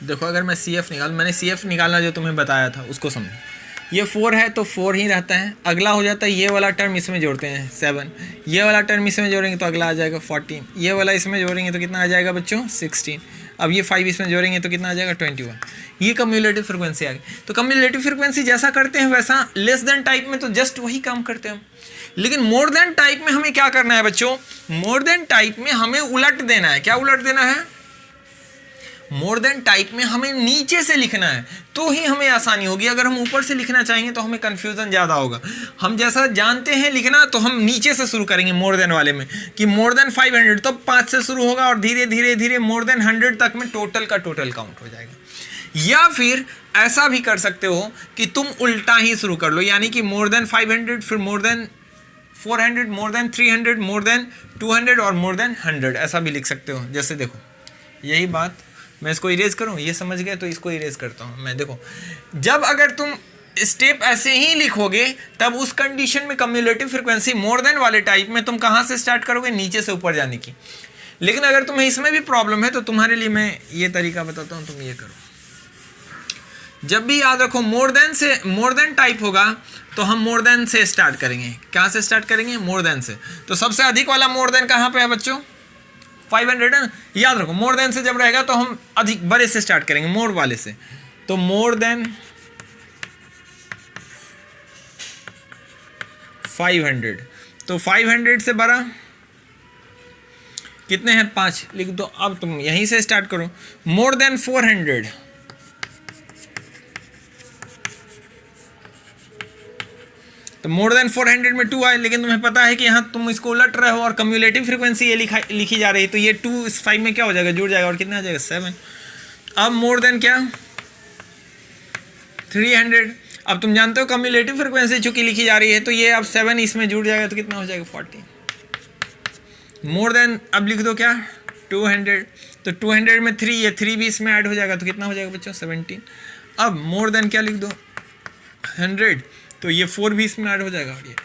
देखो अगर मैं CF निकालूँ, मैंने CF निकालना जो तुम्हें बताया था उसको समझो, ये 4 है तो 4 ही रहता है, अगला हो जाता है ये वाला टर्म, इसमें जोड़ते हैं 7, ये वाला टर्म इसमें जोड़ेंगे तो अगला आ जाएगा 14, ये वाला इसमें जोड़ेंगे तो कितना आ जाएगा बच्चों 16, अब ये 5 इसमें जोड़ेंगे तो कितना आ जाएगा 21। ये कम्युलेटिव फ्रीक्वेंसी आ गई। तो कम्युलेटिव फ्रीक्वेंसी जैसा करते हैं वैसा लेस देन टाइप में तो जस्ट वही काम करते हैं हम, लेकिन मोर देन टाइप में हमें क्या करना है बच्चों, मोर देन टाइप में हमें उलट देना है। क्या उलट देना है, मोर देन टाइप में हमें नीचे से लिखना है, तो ही हमें आसानी होगी। अगर हम ऊपर से लिखना चाहेंगे तो हमें कंफ्यूजन ज़्यादा होगा। हम जैसा जानते हैं लिखना, तो हम नीचे से शुरू करेंगे मोर देन वाले में, कि मोर देन 500 तो 5 से शुरू होगा और धीरे धीरे धीरे मोर देन 100 तक में टोटल का टोटल काउंट हो जाएगा। या फिर ऐसा भी कर सकते हो कि तुम उल्टा ही शुरू कर लो, यानी कि मोर देन 500, फिर more than 400, more than 300, more than 200 और मोर देन 100, ऐसा भी लिख सकते हो। जैसे देखो यही बात, मैं इसको इरेज करूं, ये समझ गए तो इसको इरेज करता हूं मैं। देखो जब अगर तुम स्टेप ऐसे ही लिखोगे तब उस कंडीशन में कम्युलेटिव फ्रीक्वेंसी मोर देन वाले टाइप में तुम कहाँ से स्टार्ट करोगे, नीचे से ऊपर जाने की। लेकिन अगर तुम्हें इसमें भी प्रॉब्लम है तो तुम्हारे लिए मैं ये तरीका बताता हूँ, तुम ये करो। जब भी याद रखो मोर देन टाइप होगा तो हम मोर देन से स्टार्ट करेंगे। कहाँ से स्टार्ट करेंगे? मोर देन से। तो सबसे अधिक वाला मोर देन कहाँ पे है बच्चों? 500 है ना। याद रखो मोर देन से जब रहेगा तो हम अधिक बड़े से स्टार्ट करेंगे, मोर वाले से। तो मोर देन 500, तो 500 से बड़ा कितने हैं? 5 लिख दो। अब तुम यहीं से स्टार्ट करो। मोर देन 400, तो मोर देन 400 में 2 आए, लेकिन तुम्हें पता है कि यहाँ तुम इसको उलट रहे हो और कम्युलेटिव फ्रीक्वेंसी ये लिखी जा रही है, तो ये 2 इस 5 में क्या हो जाएगा? जुड़ जाएगा और कितना आ जाएगा? 7। अब मोर देन क्या? 300। अब तुम जानते हो कम्युलेटिव फ्रीक्वेंसी चूंकि लिखी जा रही है तो ये अब 7 इसमें जुड़ जाएगा तो कितना हो जाएगा? 40। मोर देन अब लिख दो क्या? 200, तो 200 में 3, ये 3 भी इसमें ऐड हो जाएगा तो कितना हो जाएगा बच्चों? 17। अब मोर देन क्या लिख दो? 100, तो ये 4 भी इसमें ऐड हो जाएगा। ये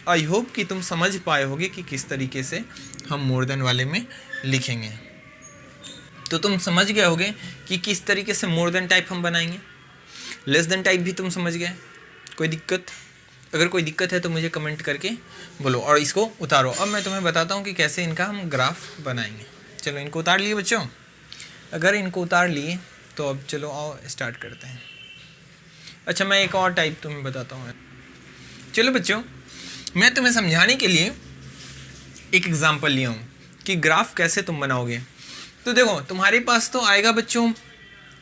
आई होप कि तुम समझ पाए होगे कि किस तरीके से हम मोर देन वाले में लिखेंगे। तो तुम समझ गए होगे कि किस तरीके से मोर देन टाइप हम बनाएंगे। लेस देन टाइप भी तुम समझ गए। कोई दिक्कत? अगर कोई दिक्कत है तो मुझे कमेंट करके बोलो और इसको उतारो। अब मैं तुम्हें बताता हूँ कि कैसे इनका हम ग्राफ बनाएंगे। चलो इनको उतार लिए बच्चों। अगर इनको उतार लिए तो अब चलो आओ स्टार्ट करते हैं। अच्छा मैं एक और टाइप तुम्हें बताता हूँ। चलो बच्चों मैं तुम्हें समझाने के लिए एक एग्जांपल लिया हूँ कि ग्राफ कैसे तुम बनाओगे। तो देखो तुम्हारे पास तो आएगा बच्चों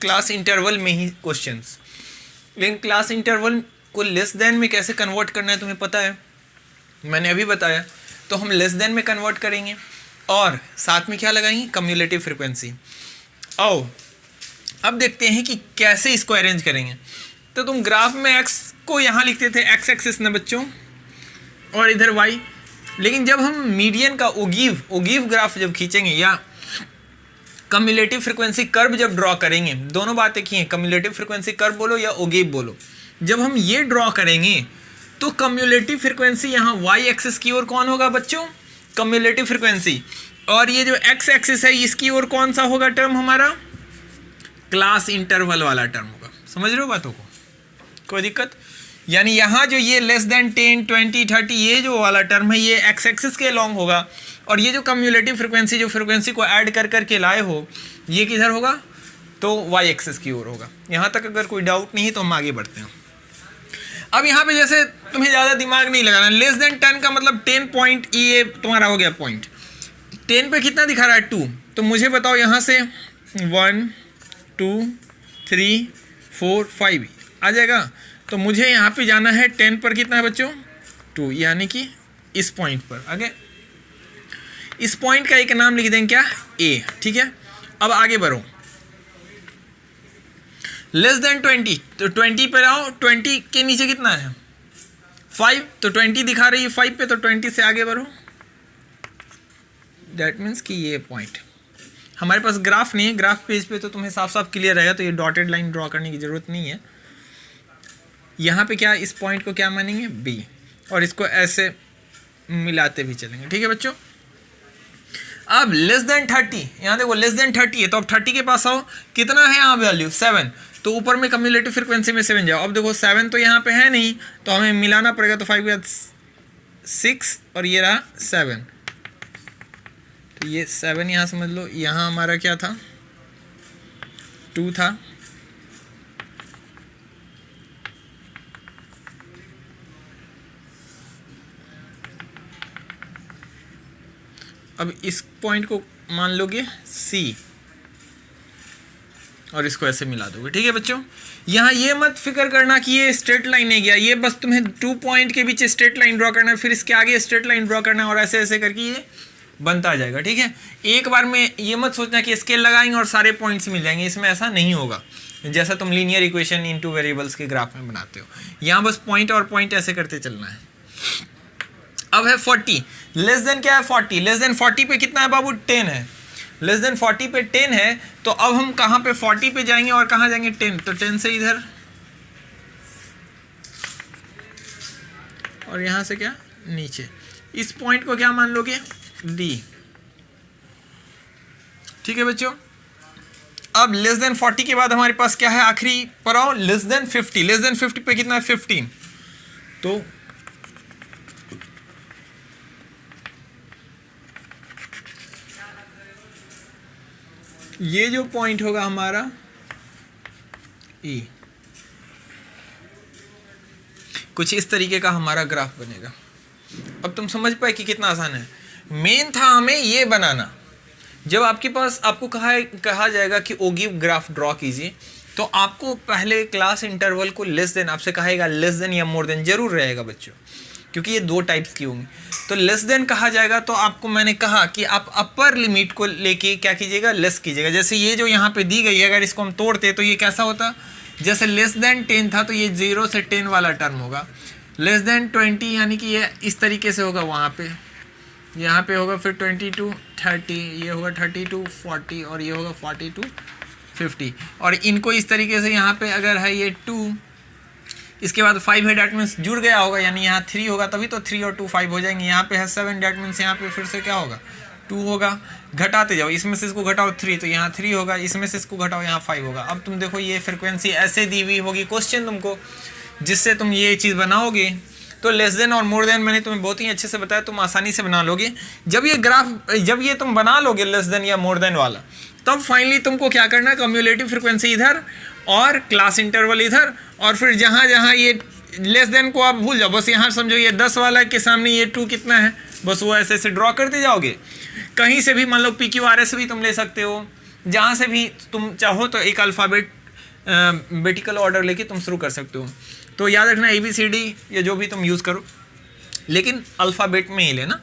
क्लास इंटरवल में ही क्वेश्चंस, लेकिन क्लास इंटरवल को लेस देन में कैसे कन्वर्ट करना है तुम्हें पता है, मैंने अभी बताया। तो हम लेस देन में कन्वर्ट करेंगे और साथ में क्या लगाएंगे? Cumulative frequency. आओ अब देखते हैं कि कैसे इसको अरेंज करेंगे। तो तुम ग्राफ में x को यहाँ लिखते थे x एक्सिस ना बच्चों, और इधर y। लेकिन जब हम मीडियन का ओगिव ग्राफ जब खींचेंगे या कम्युलेटिव फ्रीक्वेंसी कर्व जब ड्रॉ करेंगे, दोनों बातें की हैं, कम्युलेटिव फ्रीक्वेंसी कर्व बोलो या ओगिव बोलो। जब हम ये ड्रॉ करेंगे तो कम्युलेटिव फ्रीक्वेंसी यहाँ y एक्सिस की ओर कौन होगा बच्चों? Cumulative frequency. और ये जो x एक्सिस है इसकी ओर कौन सा होगा टर्म हमारा? क्लास इंटरवल वाला टर्म होगा। समझ रहे हो बातों को? कोई दिक्कत? यानी यहाँ जो ये लेस देन 10, 20, 30 ये जो वाला टर्म है ये x एक्सिस के लॉन्ग होगा, और ये जो कम्युलेटिव फ्रीक्वेंसी जो फ्रीक्वेंसी को ऐड कर करके लाए हो ये किधर होगा? तो y एक्सिस की ओर होगा। यहाँ तक अगर कोई डाउट नहीं है तो हम आगे बढ़ते हैं। अब यहाँ पे जैसे तुम्हें ज़्यादा दिमाग नहीं लगाना, लेस देन 10 का मतलब 10 पॉइंट, ये तुम्हारा हो गया पॉइंट। 10 पे कितना दिखा रहा है? 2। तो मुझे बताओ यहाँ से 1, 2, 3, 4, 5 आ जाएगा। तो मुझे यहाँ पे जाना है 10 पर कितना है बच्चों? 2, यानी कि इस पॉइंट पर। आगे इस पॉइंट का एक नाम लिख देंगे क्या? A। ठीक है अब आगे बढ़ो। लेस देन 20, तो 20 पे आओ। 20 के नीचे कितना है? 5, तो 20 दिखा रही है 5 पे, तो 20 से आगे बढ़ो। दैट मीन्स कि ये पॉइंट, हमारे पास ग्राफ नहीं है, ग्राफ पेज पे तो तुम्हें साफ साफ क्लियर रहेगा, तो ये डॉटेड लाइन ड्रॉ करने की ज़रूरत नहीं है। यहाँ पे क्या, इस पॉइंट को क्या मानेंगे? B, और इसको ऐसे मिलाते भी चलेंगे। ठीक है बच्चों। अब लेस देन 30, यहाँ देखो लेस देन 30 है, तो अब 30 के पास आओ। कितना है यहाँ वैल्यू? 7, तो ऊपर में कम्युलेटिव फ्रीक्वेंसी में 7 जाओ। अब देखो 7 तो यहाँ पे है नहीं, तो हमें मिलाना पड़ेगा। तो 5 के बाद 6 और ये रहा 7, तो ये 7 यहाँ समझ लो। यहाँ हमारा क्या था? 2 था। अब इस पॉइंट को मान लोगे C और इसको ऐसे मिला दोगे। ठीक है बच्चों। यहाँ ये मत फिक्र करना कि ये स्ट्रेट लाइन है गया, ये बस तुम्हें 2 पॉइंट के बीच स्ट्रेट लाइन ड्रॉ करना है, फिर इसके आगे स्ट्रेट लाइन ड्रॉ करना है, और ऐसे ऐसे करके ये बनता जाएगा। ठीक है। एक बार में ये मत सोचना कि स्केल लगाएंगे और सारे पॉइंट्स मिल जाएंगे, इसमें ऐसा नहीं होगा जैसा तुम लीनियर इक्वेशन इनटू वेरिएबल्स के ग्राफ में बनाते हो। यहाँ बस पॉइंट और पॉइंट ऐसे करते चलना है। अब है 40, लेस देन क्या है? 40। लेस देन 40 पे कितना है बाबू? 10 है। लेस देन 40 पे 10 है, तो अब हम कहाँ पे 40 पे जाएंगे और कहाँ जाएंगे? 10, तो 10 से इधर और यहाँ से क्या नीचे। इस पॉइंट को क्या मान लोगे D। ठीक है बच्चों। अब लेस देन 40 के बाद हमारे पास क्या है आखिरी पर आओ लेस देन 50। लेस देन 50 पे कितना है 15। तो ये जो पॉइंट होगा हमारा E, कुछ इस तरीके का हमारा ग्राफ बनेगा। अब तुम समझ पाए कि कितना आसान है। मेन था हमें ये बनाना। जब आपके पास आपको कहा जाएगा कि ओगिव ग्राफ ड्रॉ कीजिए, तो आपको पहले क्लास इंटरवल को लेस देन, आपसे कहेगा लेस देन या मोर देन जरूर रहेगा बच्चों, क्योंकि ये दो टाइप्स की होंगी। तो लेस देन कहा जाएगा तो आपको मैंने कहा कि आप अपर लिमिट को लेके क्या कीजिएगा लेस कीजिएगा। जैसे ये जो यहाँ पे दी गई है, अगर इसको हम तोड़ते तो ये कैसा होता, जैसे लेस देन 10 था तो ये 0 से 10 वाला टर्म होगा। लेस देन 20 यानी कि ये इस तरीके से होगा, वहाँ पे यहाँ पे होगा, फिर 20 to 30, ये होगा 30 to 40 और ये होगा 40 to 50। और इनको इस तरीके से यहाँ पे अगर है ये 2, इसके बाद 5 है, डैट मीन्स जुड़ गया होगा, यानी यहाँ 3 होगा, तभी तो 3 और 2 5 हो जाएंगे। यहाँ पे है 7, डैट मीन्स यहाँ पे फिर से क्या होगा 2 होगा। घटाते जाओ, इसमें से इसको घटाओ 3 तो यहाँ 3 होगा, इसमें से इसको घटाओ यहाँ 5 होगा। अब तुम देखो ये फ्रिक्वेंसी ऐसे दी हुई होगी क्वेश्चन तुमको, जिससे तुम ये चीज़ बनाओगे तो लेस देन और मोर देन मैंने तुम्हें बहुत ही अच्छे से बताया, तुम आसानी से बना लोगे। जब ये ग्राफ, जब ये तुम बना लोगे लेस देन या मोर देन वाला, तब फाइनली तुमको क्या करना है, कम्युलेटिव फ्रिक्वेंसी इधर और क्लास इंटरवल इधर, और फिर जहाँ जहाँ ये लेस देन को आप भूल जाओ, बस यहाँ समझो ये 10 वाला के सामने ये 2 कितना है, बस वो ऐसे ऐसे ड्रॉ करते जाओगे। कहीं से भी मान लो PQRS भी तुम ले सकते हो, जहाँ से भी तुम चाहो तो एक अल्फ़ाबेट वर्टिकल ऑर्डर लेके तुम शुरू कर सकते हो। तो याद रखना ABCD या जो भी तुम यूज़ करो, लेकिन अल्फ़ाबेट में ही लेना।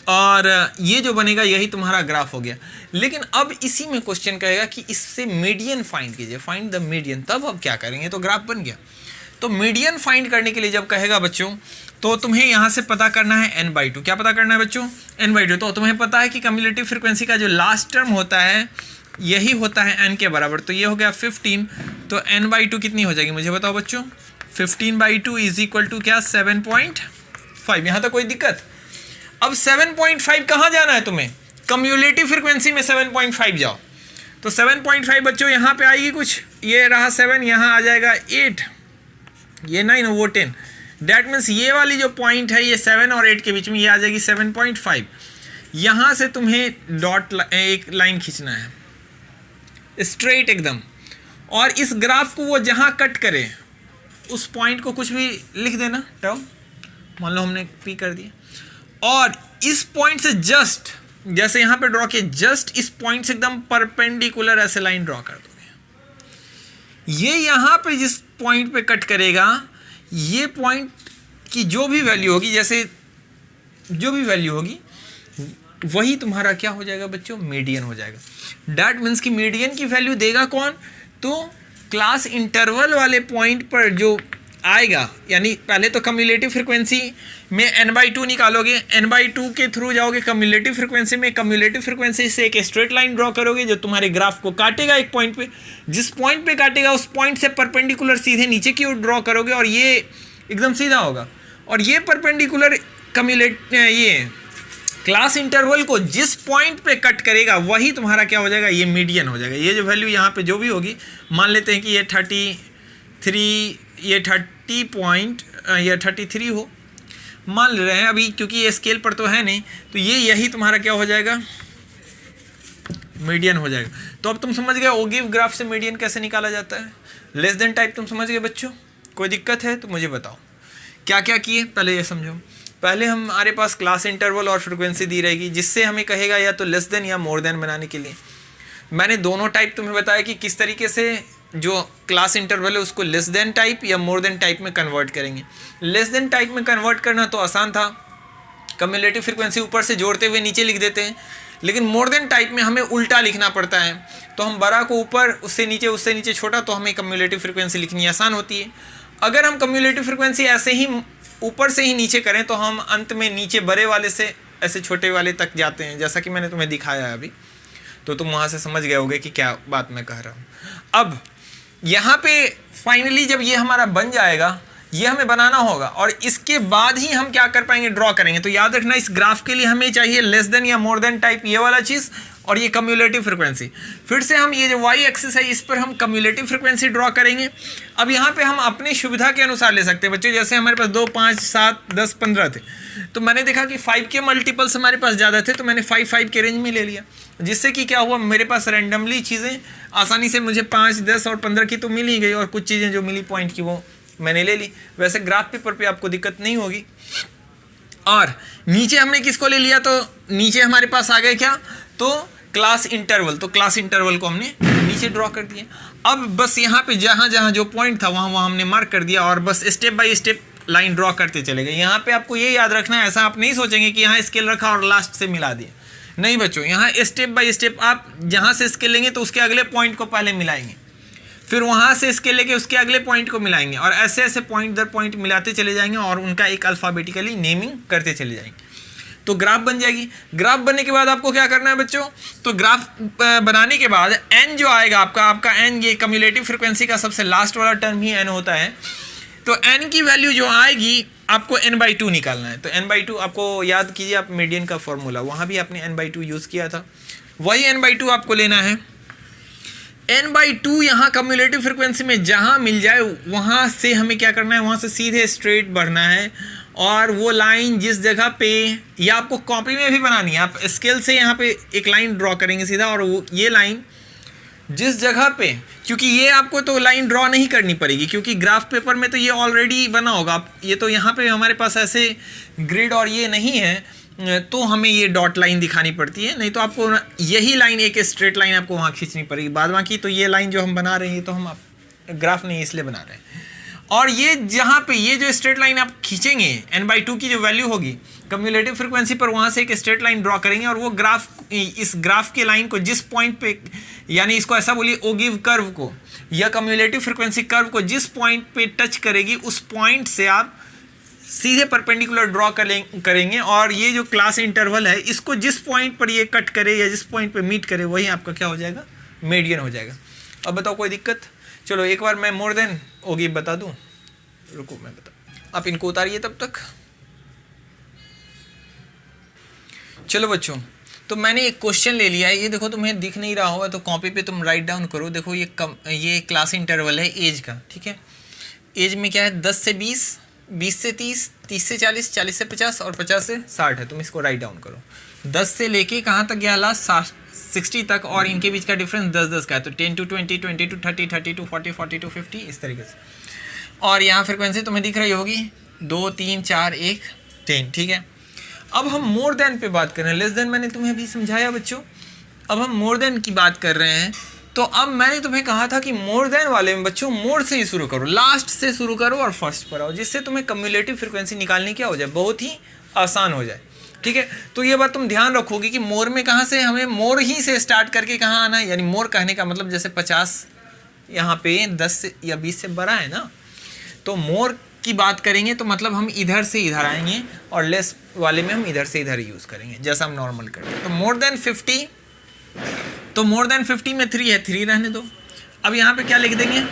और ये जो बनेगा यही तुम्हारा ग्राफ हो गया। लेकिन अब इसी में क्वेश्चन कहेगा कि इससे मीडियन फाइंड कीजिए, फाइंड द मीडियन। तब अब क्या करेंगे, तो ग्राफ बन गया। तो मीडियन फाइंड करने के लिए जब कहेगा बच्चों, तो तुम्हें यहाँ से पता करना है n/2। क्या पता करना है बच्चों, n/2। तो तुम्हें पता है कि कम्युलेटिव फ्रिक्वेंसी का जो लास्ट टर्म होता है यही होता है n के बराबर। तो ये हो गया 15, तो n/2 कितनी हो जाएगी मुझे बताओ बच्चों। 15/2 इज इक्वल टू क्या 7.5। यहाँ तक कोई दिक्कत। अब 7.5 कहाँ जाना है तुम्हें, कम्युलेटिव फ्रिक्वेंसी में 7.5 जाओ। तो 7.5 बच्चों यहाँ पे आएगी कुछ, ये रहा 7, यहाँ आ जाएगा 8, ये 9, वो 10। डैट मीन्स ये वाली जो पॉइंट है ये 7 और 8 के बीच में, ये आ जाएगी 7.5। यहाँ से तुम्हें डॉट एक लाइन खींचना है स्ट्रेट एकदम, और इस ग्राफ को वो जहाँ कट करे उस पॉइंट को कुछ भी लिख देना टर्म, मान लो हमने P कर दिया, और इस पॉइंट से जस्ट जैसे यहाँ पे ड्रॉ किया, जस्ट इस पॉइंट से एकदम परपेंडिकुलर ऐसे लाइन ड्रॉ कर दोगे। ये यहाँ पे जिस पॉइंट पे कट करेगा, ये पॉइंट की जो भी वैल्यू होगी, जैसे जो भी वैल्यू होगी वही तुम्हारा क्या हो जाएगा बच्चों, मीडियन हो जाएगा। डैट मीन्स कि मीडियन की वैल्यू देगा कौन, तो क्लास इंटरवल वाले पॉइंट पर जो आएगा, यानी पहले तो कम्युलेटिव फ्रिक्वेंसी में n/2 निकालोगे, n/2 के थ्रू जाओगे कम्युलेटिव फ्रिक्वेंसी में, कम्युलेटिव फ्रिक्वेंसी से एक स्ट्रेट लाइन ड्रॉ करोगे जो तुम्हारे ग्राफ को काटेगा एक पॉइंट पे। जिस पॉइंट पे काटेगा उस पॉइंट से परपेंडिकुलर सीधे नीचे की ओर ड्रॉ करोगे, और ये एकदम सीधा होगा। और ये परपेंडिकुलर ये क्लास इंटरवल को जिस पॉइंट पे कट करेगा वही तुम्हारा क्या हो जाएगा, ये मीडियन हो जाएगा। ये जो वैल्यू यहाँ पे जो भी होगी, मान लेते हैं कि ये 33, ये 33 हो, मान ले रहे हैं अभी, क्योंकि ये स्केल पर तो है नहीं, तो ये यही तुम्हारा क्या हो जाएगा, मीडियन हो जाएगा। तो अब तुम समझ गए ओगिव ग्राफ से मीडियन कैसे निकाला जाता है। लेस देन टाइप तुम समझ गए बच्चों, कोई दिक्कत है तो मुझे बताओ। क्या क्या किए पहले ये समझो। पहले हमारे पास क्लास इंटरवल और फ्रिक्वेंसी दी रहेगी, जिससे हमें कहेगा या तो लेस देन या मोर देन बनाने के लिए। मैंने दोनों टाइप तुम्हें बताया कि किस तरीके से जो क्लास इंटरवल है उसको लेस देन टाइप या मोर देन टाइप में कन्वर्ट करेंगे। लेस देन टाइप में कन्वर्ट करना तो आसान था, कम्युलेटिव फ्रिक्वेंसी ऊपर से जोड़ते हुए नीचे लिख देते हैं। लेकिन मोर देन टाइप में हमें उल्टा लिखना पड़ता है, तो हम बड़ा को ऊपर, उससे नीचे छोटा, तो हमें कम्युलेटिव फ्रिक्वेंसी लिखनी आसान होती है। अगर हम कम्युलेटिव फ्रिक्वेंसी ऐसे ही ऊपर से ही नीचे करें तो हम अंत में नीचे बड़े वाले से ऐसे छोटे वाले तक जाते हैं, जैसा कि मैंने तुम्हें दिखाया है अभी। तो तुम वहाँ से समझ गए होगे कि क्या बात मैं कह रहा हूँ। अब यहाँ पे फाइनली जब ये हमारा बन जाएगा, ये हमें बनाना होगा और इसके बाद ही हम क्या कर पाएंगे, ड्रॉ करेंगे। तो याद रखना इस ग्राफ के लिए हमें चाहिए लेस देन या मोर देन टाइप, ये वाला चीज़, और ये कम्युलेटिव फ्रिक्वेंसी। फिर से हम ये जो वाई एक्सिस है इस पर हम कम्युलेटिव फ्रिक्वेंसी ड्रॉ करेंगे। अब यहाँ पे हम अपनी सुविधा के अनुसार ले सकते हैं बच्चों, जैसे हमारे पास 2, 5, 7, 10, 15 थे, तो मैंने देखा कि 5 के मल्टीपल्स हमारे पास ज़्यादा थे, तो मैंने 5 के रेंज में ले लिया, जिससे कि क्या हुआ, मेरे पास रैंडमली चीज़ें आसानी से मुझे 5, 10 और 15 की तो मिल ही गई, और कुछ चीज़ें जो मिली पॉइंट की वो मैंने ले ली। वैसे ग्राफ पेपर पे आपको दिक्कत नहीं होगी। और नीचे हमने किसको ले लिया, तो नीचे हमारे पास आ गए क्या, तो क्लास इंटरवल। तो क्लास इंटरवल को हमने नीचे ड्रॉ कर दिया। अब बस यहाँ पे जहाँ जहाँ जो पॉइंट था वहाँ हमने मार्क कर दिया, और बस step by step line draw करते चले गए। यहाँ पे आपको ये याद रखना है, ऐसा आप नहीं सोचेंगे कि यहाँ स्केल रखा और लास्ट से मिला दिया, नहीं बच्चों, यहाँ स्टेप बाय स्टेप आप जहाँ से स्केल लेंगे तो उसके अगले पॉइंट को पहले मिलाएंगे, फिर वहाँ से स्केल लेके उसके अगले पॉइंट को मिलाएंगे, और ऐसे ऐसे पॉइंट दर पॉइंट मिलाते चले जाएंगे और उनका एक अल्फ़ाबेटिकली नेमिंग करते चले जाएंगे, तो ग्राफ बन जाएगी। ग्राफ बनने के बाद आपको क्या करना है बच्चों, तो ग्राफ बनाने के बाद n जो आएगा आपका n, ये कम्युलेटिव फ्रिक्वेंसी का सबसे लास्ट वाला टर्म ही n होता है, तो n की वैल्यू जो आएगी आपको n/2 निकालना है। तो n/2 आपको याद कीजिए, आप मीडियन का फॉर्मूला वहाँ भी आपने n/2 यूज़ किया था, वही n/2 आपको लेना है। n/2 यहाँ कम्युलेटिव फ्रिक्वेंसी में जहाँ मिल जाए वहाँ से हमें क्या करना है, वहाँ से सीधे स्ट्रेट बढ़ना है, और वो लाइन जिस जगह पे, या आपको कॉपी में भी बनानी है, आप स्केल से यहाँ पे एक लाइन ड्रॉ करेंगे सीधा, और वो ये लाइन जिस जगह पे, क्योंकि ये आपको तो लाइन ड्रॉ नहीं करनी पड़ेगी क्योंकि ग्राफ पेपर में तो ये ऑलरेडी बना होगा, ये तो यहाँ पे हमारे पास ऐसे ग्रिड और ये नहीं है, तो हमें ये डॉट लाइन दिखानी पड़ती है, नहीं तो आपको यही लाइन एक स्ट्रेट लाइन आपको वहाँ खींचनी पड़ेगी। बाद बाकी तो ये लाइन जो हम बना रहे हैं तो हम ग्राफ नहीं इसलिए बना रहे हैं, और ये जहाँ पे ये जो स्ट्रेट लाइन आप खींचेंगे n/2 की जो वैल्यू होगी कम्युलेटिव फ्रिक्वेंसी पर, वहाँ से एक स्ट्रेट लाइन ड्रॉ करेंगे, और वो ग्राफ, इस ग्राफ के लाइन को जिस पॉइंट पे, यानी इसको ऐसा बोलिए ओगिव कर्व को या कम्युलेटिव फ्रिक्वेंसी कर्व को जिस पॉइंट पे टच करेगी उस पॉइंट से आप सीधे परपेंडिकुलर ड्रॉ करेंगे, और ये जो क्लास इंटरवल है इसको जिस पॉइंट पर ये कट करे या जिस पॉइंट पे मीट करे वही आपका क्या हो जाएगा, मीडियन हो जाएगा। अब बताओ कोई दिक्कत? चलो एक बार मैं मोर देन ओगिव बता दूं, रुको मैं बता, आप इनको उतारिए तब तक। चलो बच्चों, तो मैंने एक क्वेश्चन ले लिया है, ये देखो तुम्हें दिख नहीं रहा होगा तो कॉपी पे तुम राइट डाउन करो। देखो ये क्लास इंटरवल है एज का, ठीक है। एज में क्या है, 10 से 20, 20 से 30, 30 से 40, 40 से 50 और 50 से 60 है। तुम इसको राइट डाउन करो। 10 से लेके कहाँ तक गया, लास्ट 60 तक, और इनके बीच का डिफरेंस 10-10 का है, तो 10 to 20, 20 to 30, 30 to 40, 40 to 50, इस तरीके से। और यहाँ फ्रिक्वेंसी तुम्हें दिख रही होगी 2, 3, 4, 1, 10, ठीक है। अब हम मोर देन पे बात कर रहे हैं, लेस देन मैंने तुम्हें अभी समझाया बच्चों, अब हम मोर देन की बात कर रहे हैं। तो अब मैंने तुम्हें कहा था कि मोर देन वाले में बच्चों मोर से ही शुरू करो, लास्ट से शुरू करो और फर्स्ट पर आओ, जिससे तुम्हें कम्युलेटिव फ्रिक्वेंसी निकालनी क्या हो जाए, बहुत ही आसान हो जाए, ठीक है। तो ये बात तुम ध्यान रखोगे कि मोर में कहाँ से, हमें मोर ही से स्टार्ट करके कहाँ आना है, यानी मोर कहने का मतलब जैसे 50 यहाँ पे 10 या 20 से बड़ा है ना, तो मोर की बात करेंगे तो मतलब हम इधर से इधर आएंगे, और लेस वाले में हम इधर से इधर यूज़ करेंगे जैसा हम नॉर्मल करते हैं। तो मोर देन 50, तो मोर देन 50 में 3 है, 3 रहने दो। अब यहाँ पे क्या लिख देंगे,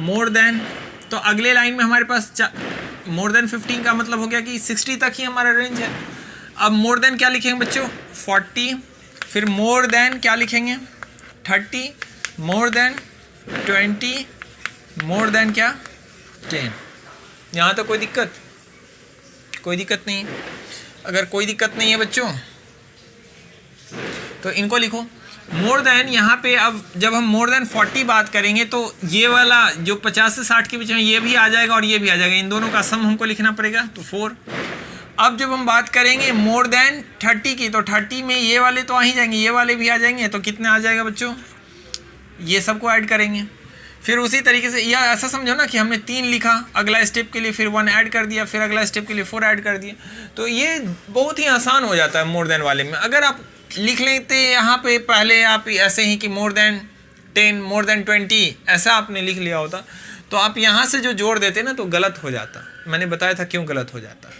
मोर देन, तो अगले लाइन में हमारे पास मोर देन 15 का मतलब हो गया कि 60 तक ही हमारा रेंज है। अब मोर देन क्या लिखेंगे बच्चों, 40, फिर मोर देन क्या लिखेंगे, 30, मोर देन 20, मोर देन क्या, 10। यहाँ तो कोई दिक्कत नहीं। अगर कोई दिक्कत नहीं है बच्चों तो इनको लिखो मोर देन। यहाँ पे अब जब हम मोर देन 40 बात करेंगे तो ये वाला जो 50 से 60 के बीच में ये भी आ जाएगा और ये भी आ जाएगा, इन दोनों का सम हमको लिखना पड़ेगा, तो 4। अब जब हम बात करेंगे मोर देन 30 की, तो 30 में ये वाले तो आ ही जाएंगे, ये वाले भी आ जाएंगे, तो कितने आ जाएगा बच्चों, ये सबको ऐड करेंगे। फिर उसी तरीके से, या ऐसा समझो ना कि हमने 3 लिखा, अगला स्टेप के लिए फिर 1 ऐड कर दिया, फिर अगला स्टेप के लिए 4 ऐड कर दिया, तो ये बहुत ही आसान हो जाता है मोर देन वाले में। अगर आप लिख लेते यहाँ पे पहले आप ऐसे ही कि मोर देन 10, मोर देन 20 ऐसा आपने लिख लिया होता, तो आप यहाँ से जो जोड़ देते ना तो गलत हो जाता। मैंने बताया था क्यों गलत हो जाता,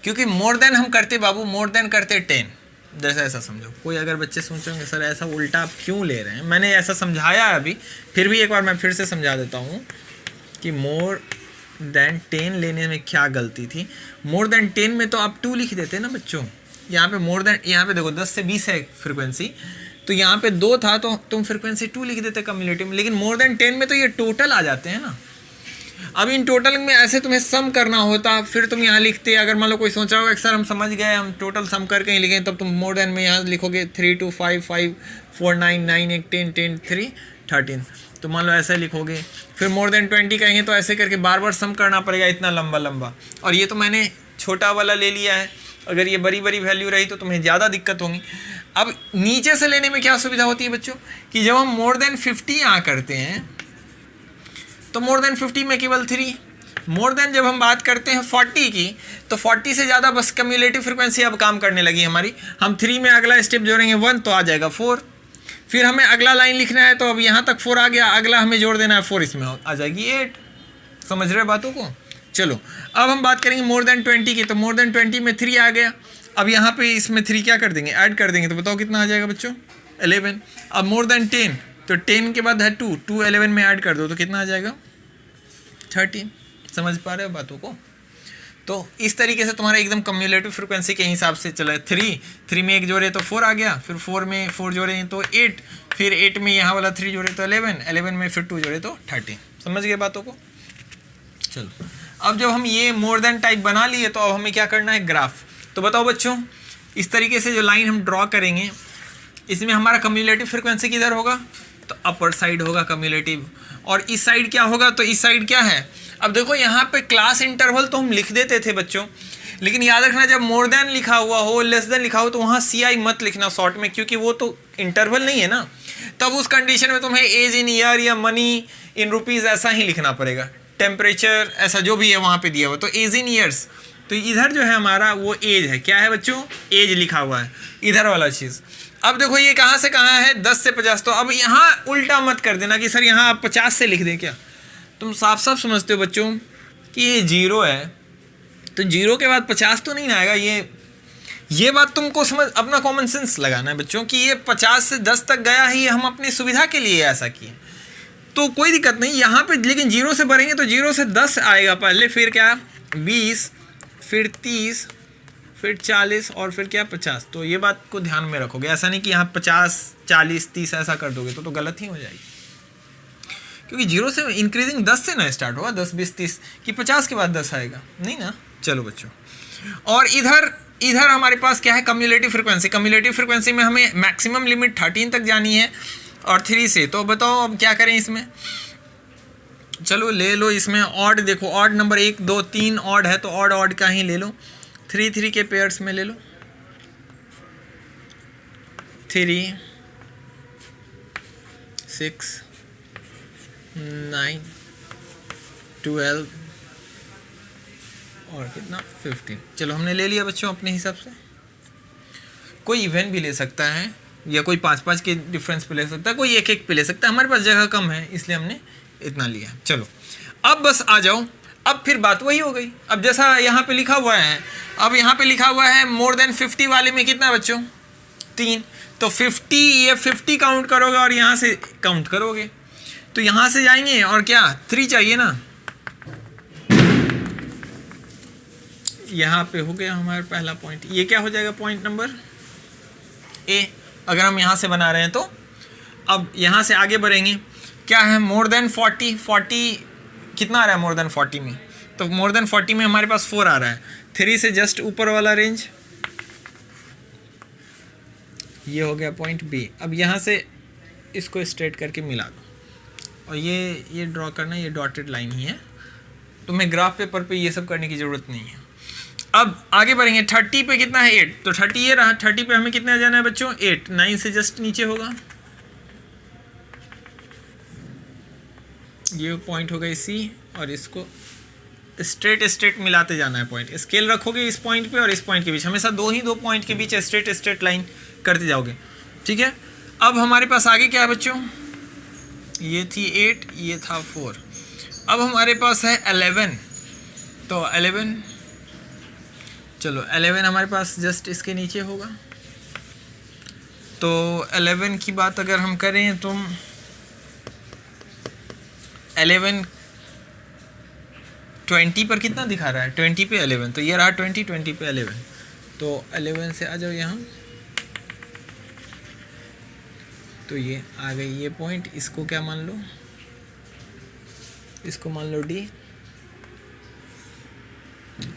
क्योंकि मोर देन हम करते बाबू, मोर देन करते 10, जैसा ऐसा समझो। कोई अगर बच्चे सोचेंगे सर ऐसा उल्टा आप क्यों ले रहे हैं, मैंने ऐसा समझाया है अभी, फिर भी एक बार मैं फिर से समझा देता हूँ कि मोर देन 10 लेने में क्या गलती थी? मोर देन 10 में तो आप 2 लिख देते ना बच्चों। यहाँ पे मोर देन, यहाँ पे देखो 10 से 20 है फ्रिक्वेंसी, तो यहाँ पे 2 था तो तुम फ्रिक्वेंसी 2 लिख देते कम्युलेटिव में, लेकिन मोर देन 10 में तो ये टोटल आ जाते हैं ना। अब इन टोटल में ऐसे तुम्हें सम करना होता, फिर तुम यहाँ लिखते, अगर मान लो कोई सोचा होगा सर हम समझ गए, हम टोटल सम करके ही लिखें, तब तुम मोर देन में यहाँ लिखोगे 3 2 5 5 4 9 9 1 10 10 3 13, तो मान लो ऐसे लिखोगे। फिर मोर देन 20 कहेंगे तो ऐसे करके बार बार सम करना पड़ेगा इतना लंबा लंबा। और ये तो मैंने छोटा वाला ले लिया है, अगर ये बड़ी बड़ी वैल्यू रही तो तुम्हें ज़्यादा दिक्कत होगी। अब नीचे से लेने में क्या सुविधा होती है बच्चों कि जब हम मोर देन 50 यहाँ करते हैं तो मोर देन 50 में केवल 3, मोर देन जब हम बात करते हैं 40 की तो 40 से ज़्यादा बस कम्युलेटिव फ्रिक्वेंसी अब काम करने लगी हमारी। हम 3 में अगला स्टेप जोड़ेंगे 1 तो आ जाएगा 4, फिर हमें अगला लाइन लिखना है तो अब यहाँ तक 4 आ गया, अगला हमें जोड़ देना है 4, इसमें आ जाएगी 8। समझ रहे बातों को? चलो अब हम बात करेंगे मोर देन 20 की, तो मोर देन 20 में 3 आ गया। अब यहाँ पे इसमें 3 क्या कर देंगे, ऐड कर देंगे, तो बताओ कितना आ जाएगा बच्चों? 11। अब मोर देन 10 तो 10 के बाद है 2 2 11 में ऐड कर दो तो कितना आ जाएगा? 13। समझ पा रहे हो बातों को? तो इस तरीके से तुम्हारा एकदम कम्युलेटिव फ्रिक्वेंसी के हिसाब से चला। 3 में 1 जोड़े तो 4 आ गया, फिर 4 में 4 जोड़े तो 8, फिर 8 में यहाँ वाला 3 जोड़े तो 11, 11 में फिर 2 जोड़े तो 13। समझ गए बातों को? चलो अब जब हम ये मोर देन टाइप बना लिए तो अब हमें क्या करना है, ग्राफ। तो बताओ बच्चों, इस तरीके से जो लाइन हम ड्रॉ करेंगे इसमें हमारा कम्युलेटिव फ्रिक्वेंसी किधर होगा? तो अपर साइड होगा कम्युलेटिव। और इस साइड क्या होगा? तो इस साइड क्या है? अब देखो यहाँ पे क्लास इंटरवल तो हम लिख देते थे बच्चों, लेकिन याद रखना जब मोर देन लिखा हुआ हो, लेस देन लिखा हो, तो वहाँ CI मत लिखना शॉर्ट में, क्योंकि वो तो इंटरवल नहीं है ना। तब उस कंडीशन में तुम्हें एज इन ईयर या मनी इन रुपीज़ ऐसा ही लिखना पड़ेगा, टेम्परेचर ऐसा जो भी है वहाँ पे दिया हुआ, तो एज इन ईयर्स। तो इधर जो है हमारा वो एज है, क्या है बच्चों? एज लिखा हुआ है इधर वाला चीज़। अब देखो ये कहाँ से कहाँ है, 10 से 50। तो अब यहाँ उल्टा मत कर देना कि सर यहाँ आप 50 से लिख दें क्या। तुम साफ साफ समझते हो बच्चों कि ये 0 है, तो 0 के बाद 50 तो नहीं ना आएगा। ये बात तुमको समझ, अपना कॉमन सेंस लगाना है बच्चों कि ये 50 से 10 तक गया ही, हम अपनी सुविधा के लिए ऐसा किए, तो कोई दिक्कत नहीं यहाँ पे। लेकिन 0 से भरेंगे तो 0 से 10 आएगा पहले, फिर क्या 20, फिर 30, फिर 40 और फिर क्या 50। तो ये बात को ध्यान में रखोगे, ऐसा नहीं कि यहाँ 50 40 30 ऐसा कर दोगे तो गलत ही हो जाएगी, क्योंकि 0 से इंक्रीजिंग 10 से ना स्टार्ट होगा, 10 20 30 कि 50 के बाद 10 आएगा, नहीं ना। चलो बच्चों, और इधर हमारे पास क्या है, कम्युलेटिव फ्रिक्वेंसी। कम्युलेटिव फ्रिक्वेंसी में हमें मैक्सिमम लिमिट 13 तक जानी है और 3 से। तो बताओ अब क्या करें इसमें? चलो ले लो इसमें ऑड, देखो ऑड नंबर 1 2 3 ऑड है तो ऑड का ही ले लो, 3 3 के पेयर्स में ले लो, 3 6 9 12 और कितना 15। चलो हमने ले लिया बच्चों अपने हिसाब से। कोई इवन भी ले सकता है या कोई 5-5 के डिफरेंस पे ले सकता है, कोई 1-1 पे ले सकता है। हमारे पास जगह कम है इसलिए हमने इतना लिया। चलो अब बस आ जाओ, अब फिर बात वही हो गई। अब जैसा यहाँ पे लिखा हुआ है, अब यहाँ पे लिखा हुआ है मोर देन 50 वाले में कितना बच्चों? 3। तो 50, ये 50 काउंट करोगे और यहाँ से काउंट करोगे तो यहाँ से जाएंगे और क्या 3 चाहिए ना। यहाँ पे हो गया हमारा पहला पॉइंट, ये क्या हो जाएगा पॉइंट नंबर ए, अगर हम यहाँ से बना रहे हैं तो। अब यहाँ से आगे बढ़ेंगे, क्या है मोर देन 40 कितना आ रहा है मोर देन 40 में? तो मोर देन 40 में हमारे पास 4 आ रहा है, 3 से जस्ट ऊपर वाला रेंज, ये हो गया पॉइंट बी। अब यहाँ से इसको स्ट्रेट करके मिला दो और ये ड्रॉ करना, ये डॉटेड लाइन ही है, तुम्हें ग्राफ पेपर पे ये सब करने की ज़रूरत नहीं है। अब आगे बढ़ेंगे, 30 पे कितना है 8, तो 30 ये रहा, 30 पे हमें कितना जाना है बच्चों 8, 9 से जस्ट नीचे होगा, ये पॉइंट हो गई सी, और इसको स्ट्रेट मिलाते जाना है पॉइंट। स्केल रखोगे इस पॉइंट पे और इस पॉइंट के बीच, हमेशा दो पॉइंट के बीच स्ट्रेट लाइन करते जाओगे, ठीक है। अब हमारे पास आगे क्या है बच्चों, ये थी 8, ये था 4। अब हमारे पास है 11, तो 11, चलो 11 हमारे पास जस्ट इसके नीचे होगा। तो 11 की बात अगर हम करें तो 11 20 पर कितना दिखा रहा है, 20 पे 11, तो ये रहा 20, 20 पे 11, तो 11 से आ जाओ यहाँ, तो ये आ गई ये पॉइंट। इसको क्या मान लो, इसको मान लो डी।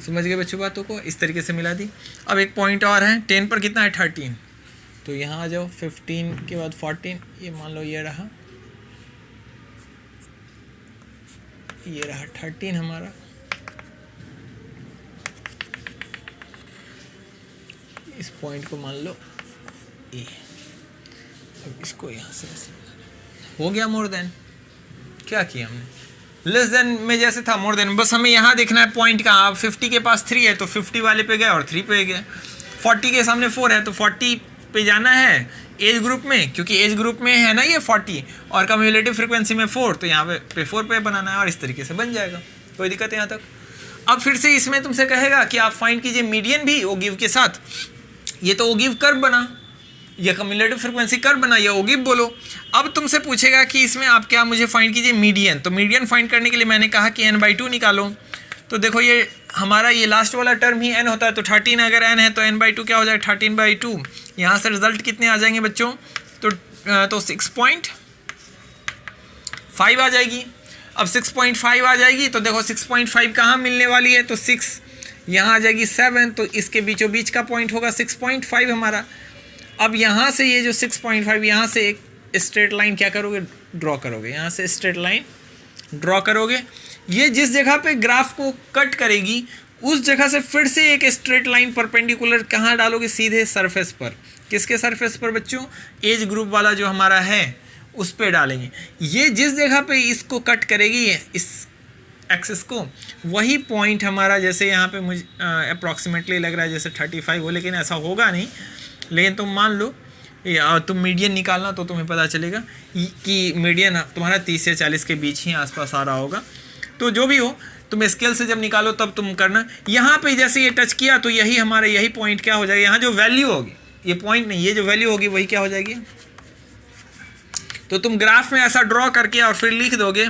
समझ गए बच्चों बातों को, इस तरीके से मिला दी। अब एक पॉइंट और है, 10 पर कितना है 13, तो यहाँ आ जाओ, 15 के बाद 14, ये मान लो ये रहा 13 हमारा। इस पॉइंट को मान लो ए, अब इसको यहाँ से ऐसे हो गया मोर देन। क्या किया हमने, लेस देन में जैसे था मोर देन, बस हमें यहाँ देखना है पॉइंट कहाँ। अब 50 के पास 3 है तो 50 वाले पे गए और 3 पे गए। 40 के सामने 4 है तो 40 पे जाना है एज ग्रुप में, क्योंकि एज ग्रुप में है ना ये 40 और कम्युलेटिव फ्रीक्वेंसी में 4, तो यहाँ पे 4 पे बनाना है और इस तरीके से बन जाएगा। कोई दिक्कत है यहाँ तक। अब फिर से इसमें तुमसे कहेगा कि आप फाइंड कीजिए मीडियन भी ओ गिव के साथ। ये तो ओ गिव कर्व बना, ये कम्युलेटिव फ्रीक्वेंसी कर्व बना, ये ओ गिव बोलो। अब तुमसे पूछेगा कि इसमें आप क्या मुझे फाइंड कीजिए मीडियन। तो मीडियन फाइंड करने के लिए मैंने कहा कि n/2 निकालो। तो देखो ये हमारा ये लास्ट वाला टर्म ही n होता है, तो 13 अगर n है तो n/2 क्या हो जाएगा 13/2। यहाँ से रिजल्ट कितने आ जाएंगे बच्चों, तो 6.5 आ जाएगी। अब 6.5 आ जाएगी तो देखो 6.5 कहाँ मिलने वाली है, तो 6 यहाँ आ जाएगी 7, तो इसके बीचों बीच का पॉइंट होगा 6.5 हमारा। अब यहाँ से ये जो 6.5, यहाँ से एक स्ट्रेट लाइन क्या करोगे, ड्रॉ करोगे, यहाँ से स्ट्रेट लाइन ड्रॉ करोगे। ये जिस जगह पे ग्राफ को कट करेगी उस जगह से फिर से एक स्ट्रेट लाइन परपेंडिकुलर कहाँ डालोगे, सीधे सरफेस पर। किसके सरफेस पर बच्चों, एज ग्रुप वाला जो हमारा है उस पर डालेंगे। ये जिस जगह पे इसको कट करेगी इस एक्सिस को, वही पॉइंट हमारा, जैसे यहाँ पे मुझे अप्रॉक्सीमेटली लग रहा है जैसे 35 हो, लेकिन ऐसा होगा नहीं, लेकिन तुम मान लो तुम मीडियन निकालना तो तुम्हें पता चलेगा कि मीडियन तुम्हारा 30 से 40 के बीच ही आसपास आ रहा होगा। तो जो भी हो तुम स्केल से जब निकालो तब तुम करना। यहाँ पे जैसे ये टच किया तो यही हमारा यही पॉइंट क्या हो जाएगा, यहाँ जो वैल्यू होगी, ये पॉइंट नहीं, ये जो वैल्यू होगी वही क्या हो जाएगी। तो तुम ग्राफ में ऐसा ड्रॉ करके और फिर लिख दोगे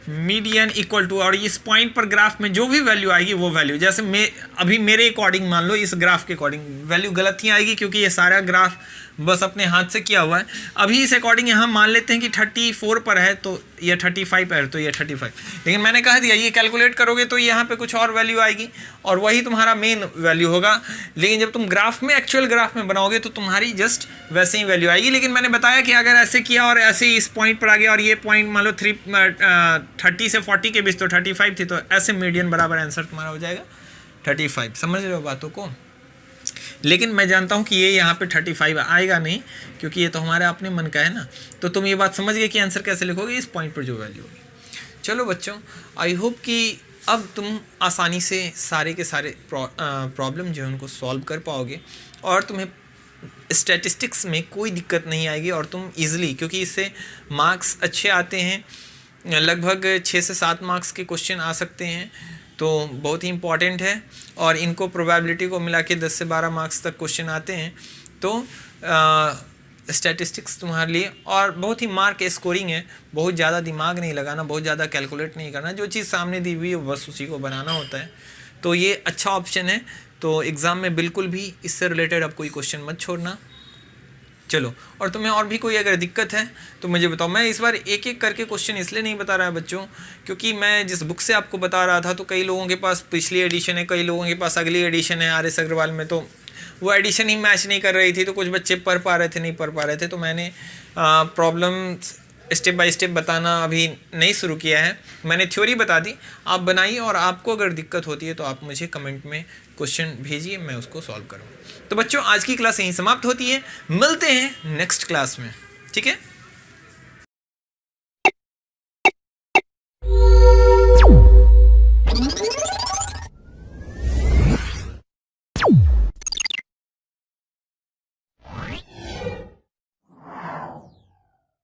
मीडियन इक्वल टू, और इस पॉइंट पर ग्राफ में जो भी वैल्यू आएगी वो वैल्यू, जैसे अभी मेरे अकॉर्डिंग मान लो इस ग्राफ के अकॉर्डिंग वैल्यू गलत ही आएगी, क्योंकि ये सारा ग्राफ बस अपने हाथ से किया हुआ है। अभी इस अकॉर्डिंग यहाँ मान लेते हैं कि 34 पर है तो ये 35 पर है तो ये 35, लेकिन मैंने कह दिया ये कैलकुलेट करोगे तो यहाँ पे कुछ और वैल्यू आएगी और वही तुम्हारा मेन वैल्यू होगा। लेकिन जब तुम ग्राफ में एक्चुअल ग्राफ में बनाओगे तो तुम्हारी जस्ट वैसे ही वैल्यू आएगी। लेकिन मैंने बताया कि अगर ऐसे किया और ऐसे ही इस पॉइंट पर आ गया और ये पॉइंट मान लो 30 से 40 के बीच तो 35 थी, तो ऐसे मीडियन बराबर आंसर तुम्हारा हो जाएगा 35। समझ रहे हो बातों को। लेकिन मैं जानता हूँ कि ये यहाँ पे 35 आएगा नहीं, क्योंकि ये तो हमारे अपने मन का है ना। तो तुम ये बात समझ गए कि आंसर कैसे लिखोगे, इस पॉइंट पर जो वैल्यू होगी। चलो बच्चों, आई होप कि अब तुम आसानी से सारे के सारे प्रॉब्लम जो है उनको सॉल्व कर पाओगे और तुम्हें स्टैटिस्टिक्स में कोई दिक्कत नहीं आएगी और तुम ईज़िली, क्योंकि इससे मार्क्स अच्छे आते हैं, लगभग 6 से 7 मार्क्स के क्वेश्चन आ सकते हैं, तो बहुत ही इम्पॉर्टेंट है। और इनको प्रोबेबिलिटी को मिला के 10 से 12 मार्क्स तक क्वेश्चन आते हैं। तो स्टैटिस्टिक्स तुम्हारे लिए और बहुत ही मार्क स्कोरिंग है, बहुत ज़्यादा दिमाग नहीं लगाना, बहुत ज़्यादा कैलकुलेट नहीं करना, जो चीज़ सामने दी हुई है बस उसी को बनाना होता है। तो ये अच्छा ऑप्शन है। तो एग्ज़ाम में बिल्कुल भी इससे रिलेटेड अब कोई क्वेश्चन मत छोड़ना। चलो, और तुम्हें और भी कोई अगर दिक्कत है तो मुझे बताओ। मैं इस बार एक एक करके क्वेश्चन इसलिए नहीं बता रहा है बच्चों, क्योंकि मैं जिस बुक से आपको बता रहा था तो कई लोगों के पास पिछली एडिशन है, कई लोगों के पास अगली एडिशन है RS अग्रवाल में, तो वो एडिशन ही मैच नहीं कर रही थी, तो कुछ बच्चे पढ़ पा रहे थे, नहीं पढ़ पा रहे थे। तो मैंने प्रॉब्लम स्टेप बाय स्टेप बताना अभी नहीं शुरू किया है। मैंने थ्योरी बता दी, आप बनाइए, और आपको अगर दिक्कत होती है तो आप मुझे कमेंट में क्वेश्चन भेजिए, मैं उसको सॉल्व करूँगा। तो बच्चों, आज की क्लास यहीं समाप्त होती है, मिलते हैं नेक्स्ट क्लास में, ठीक है।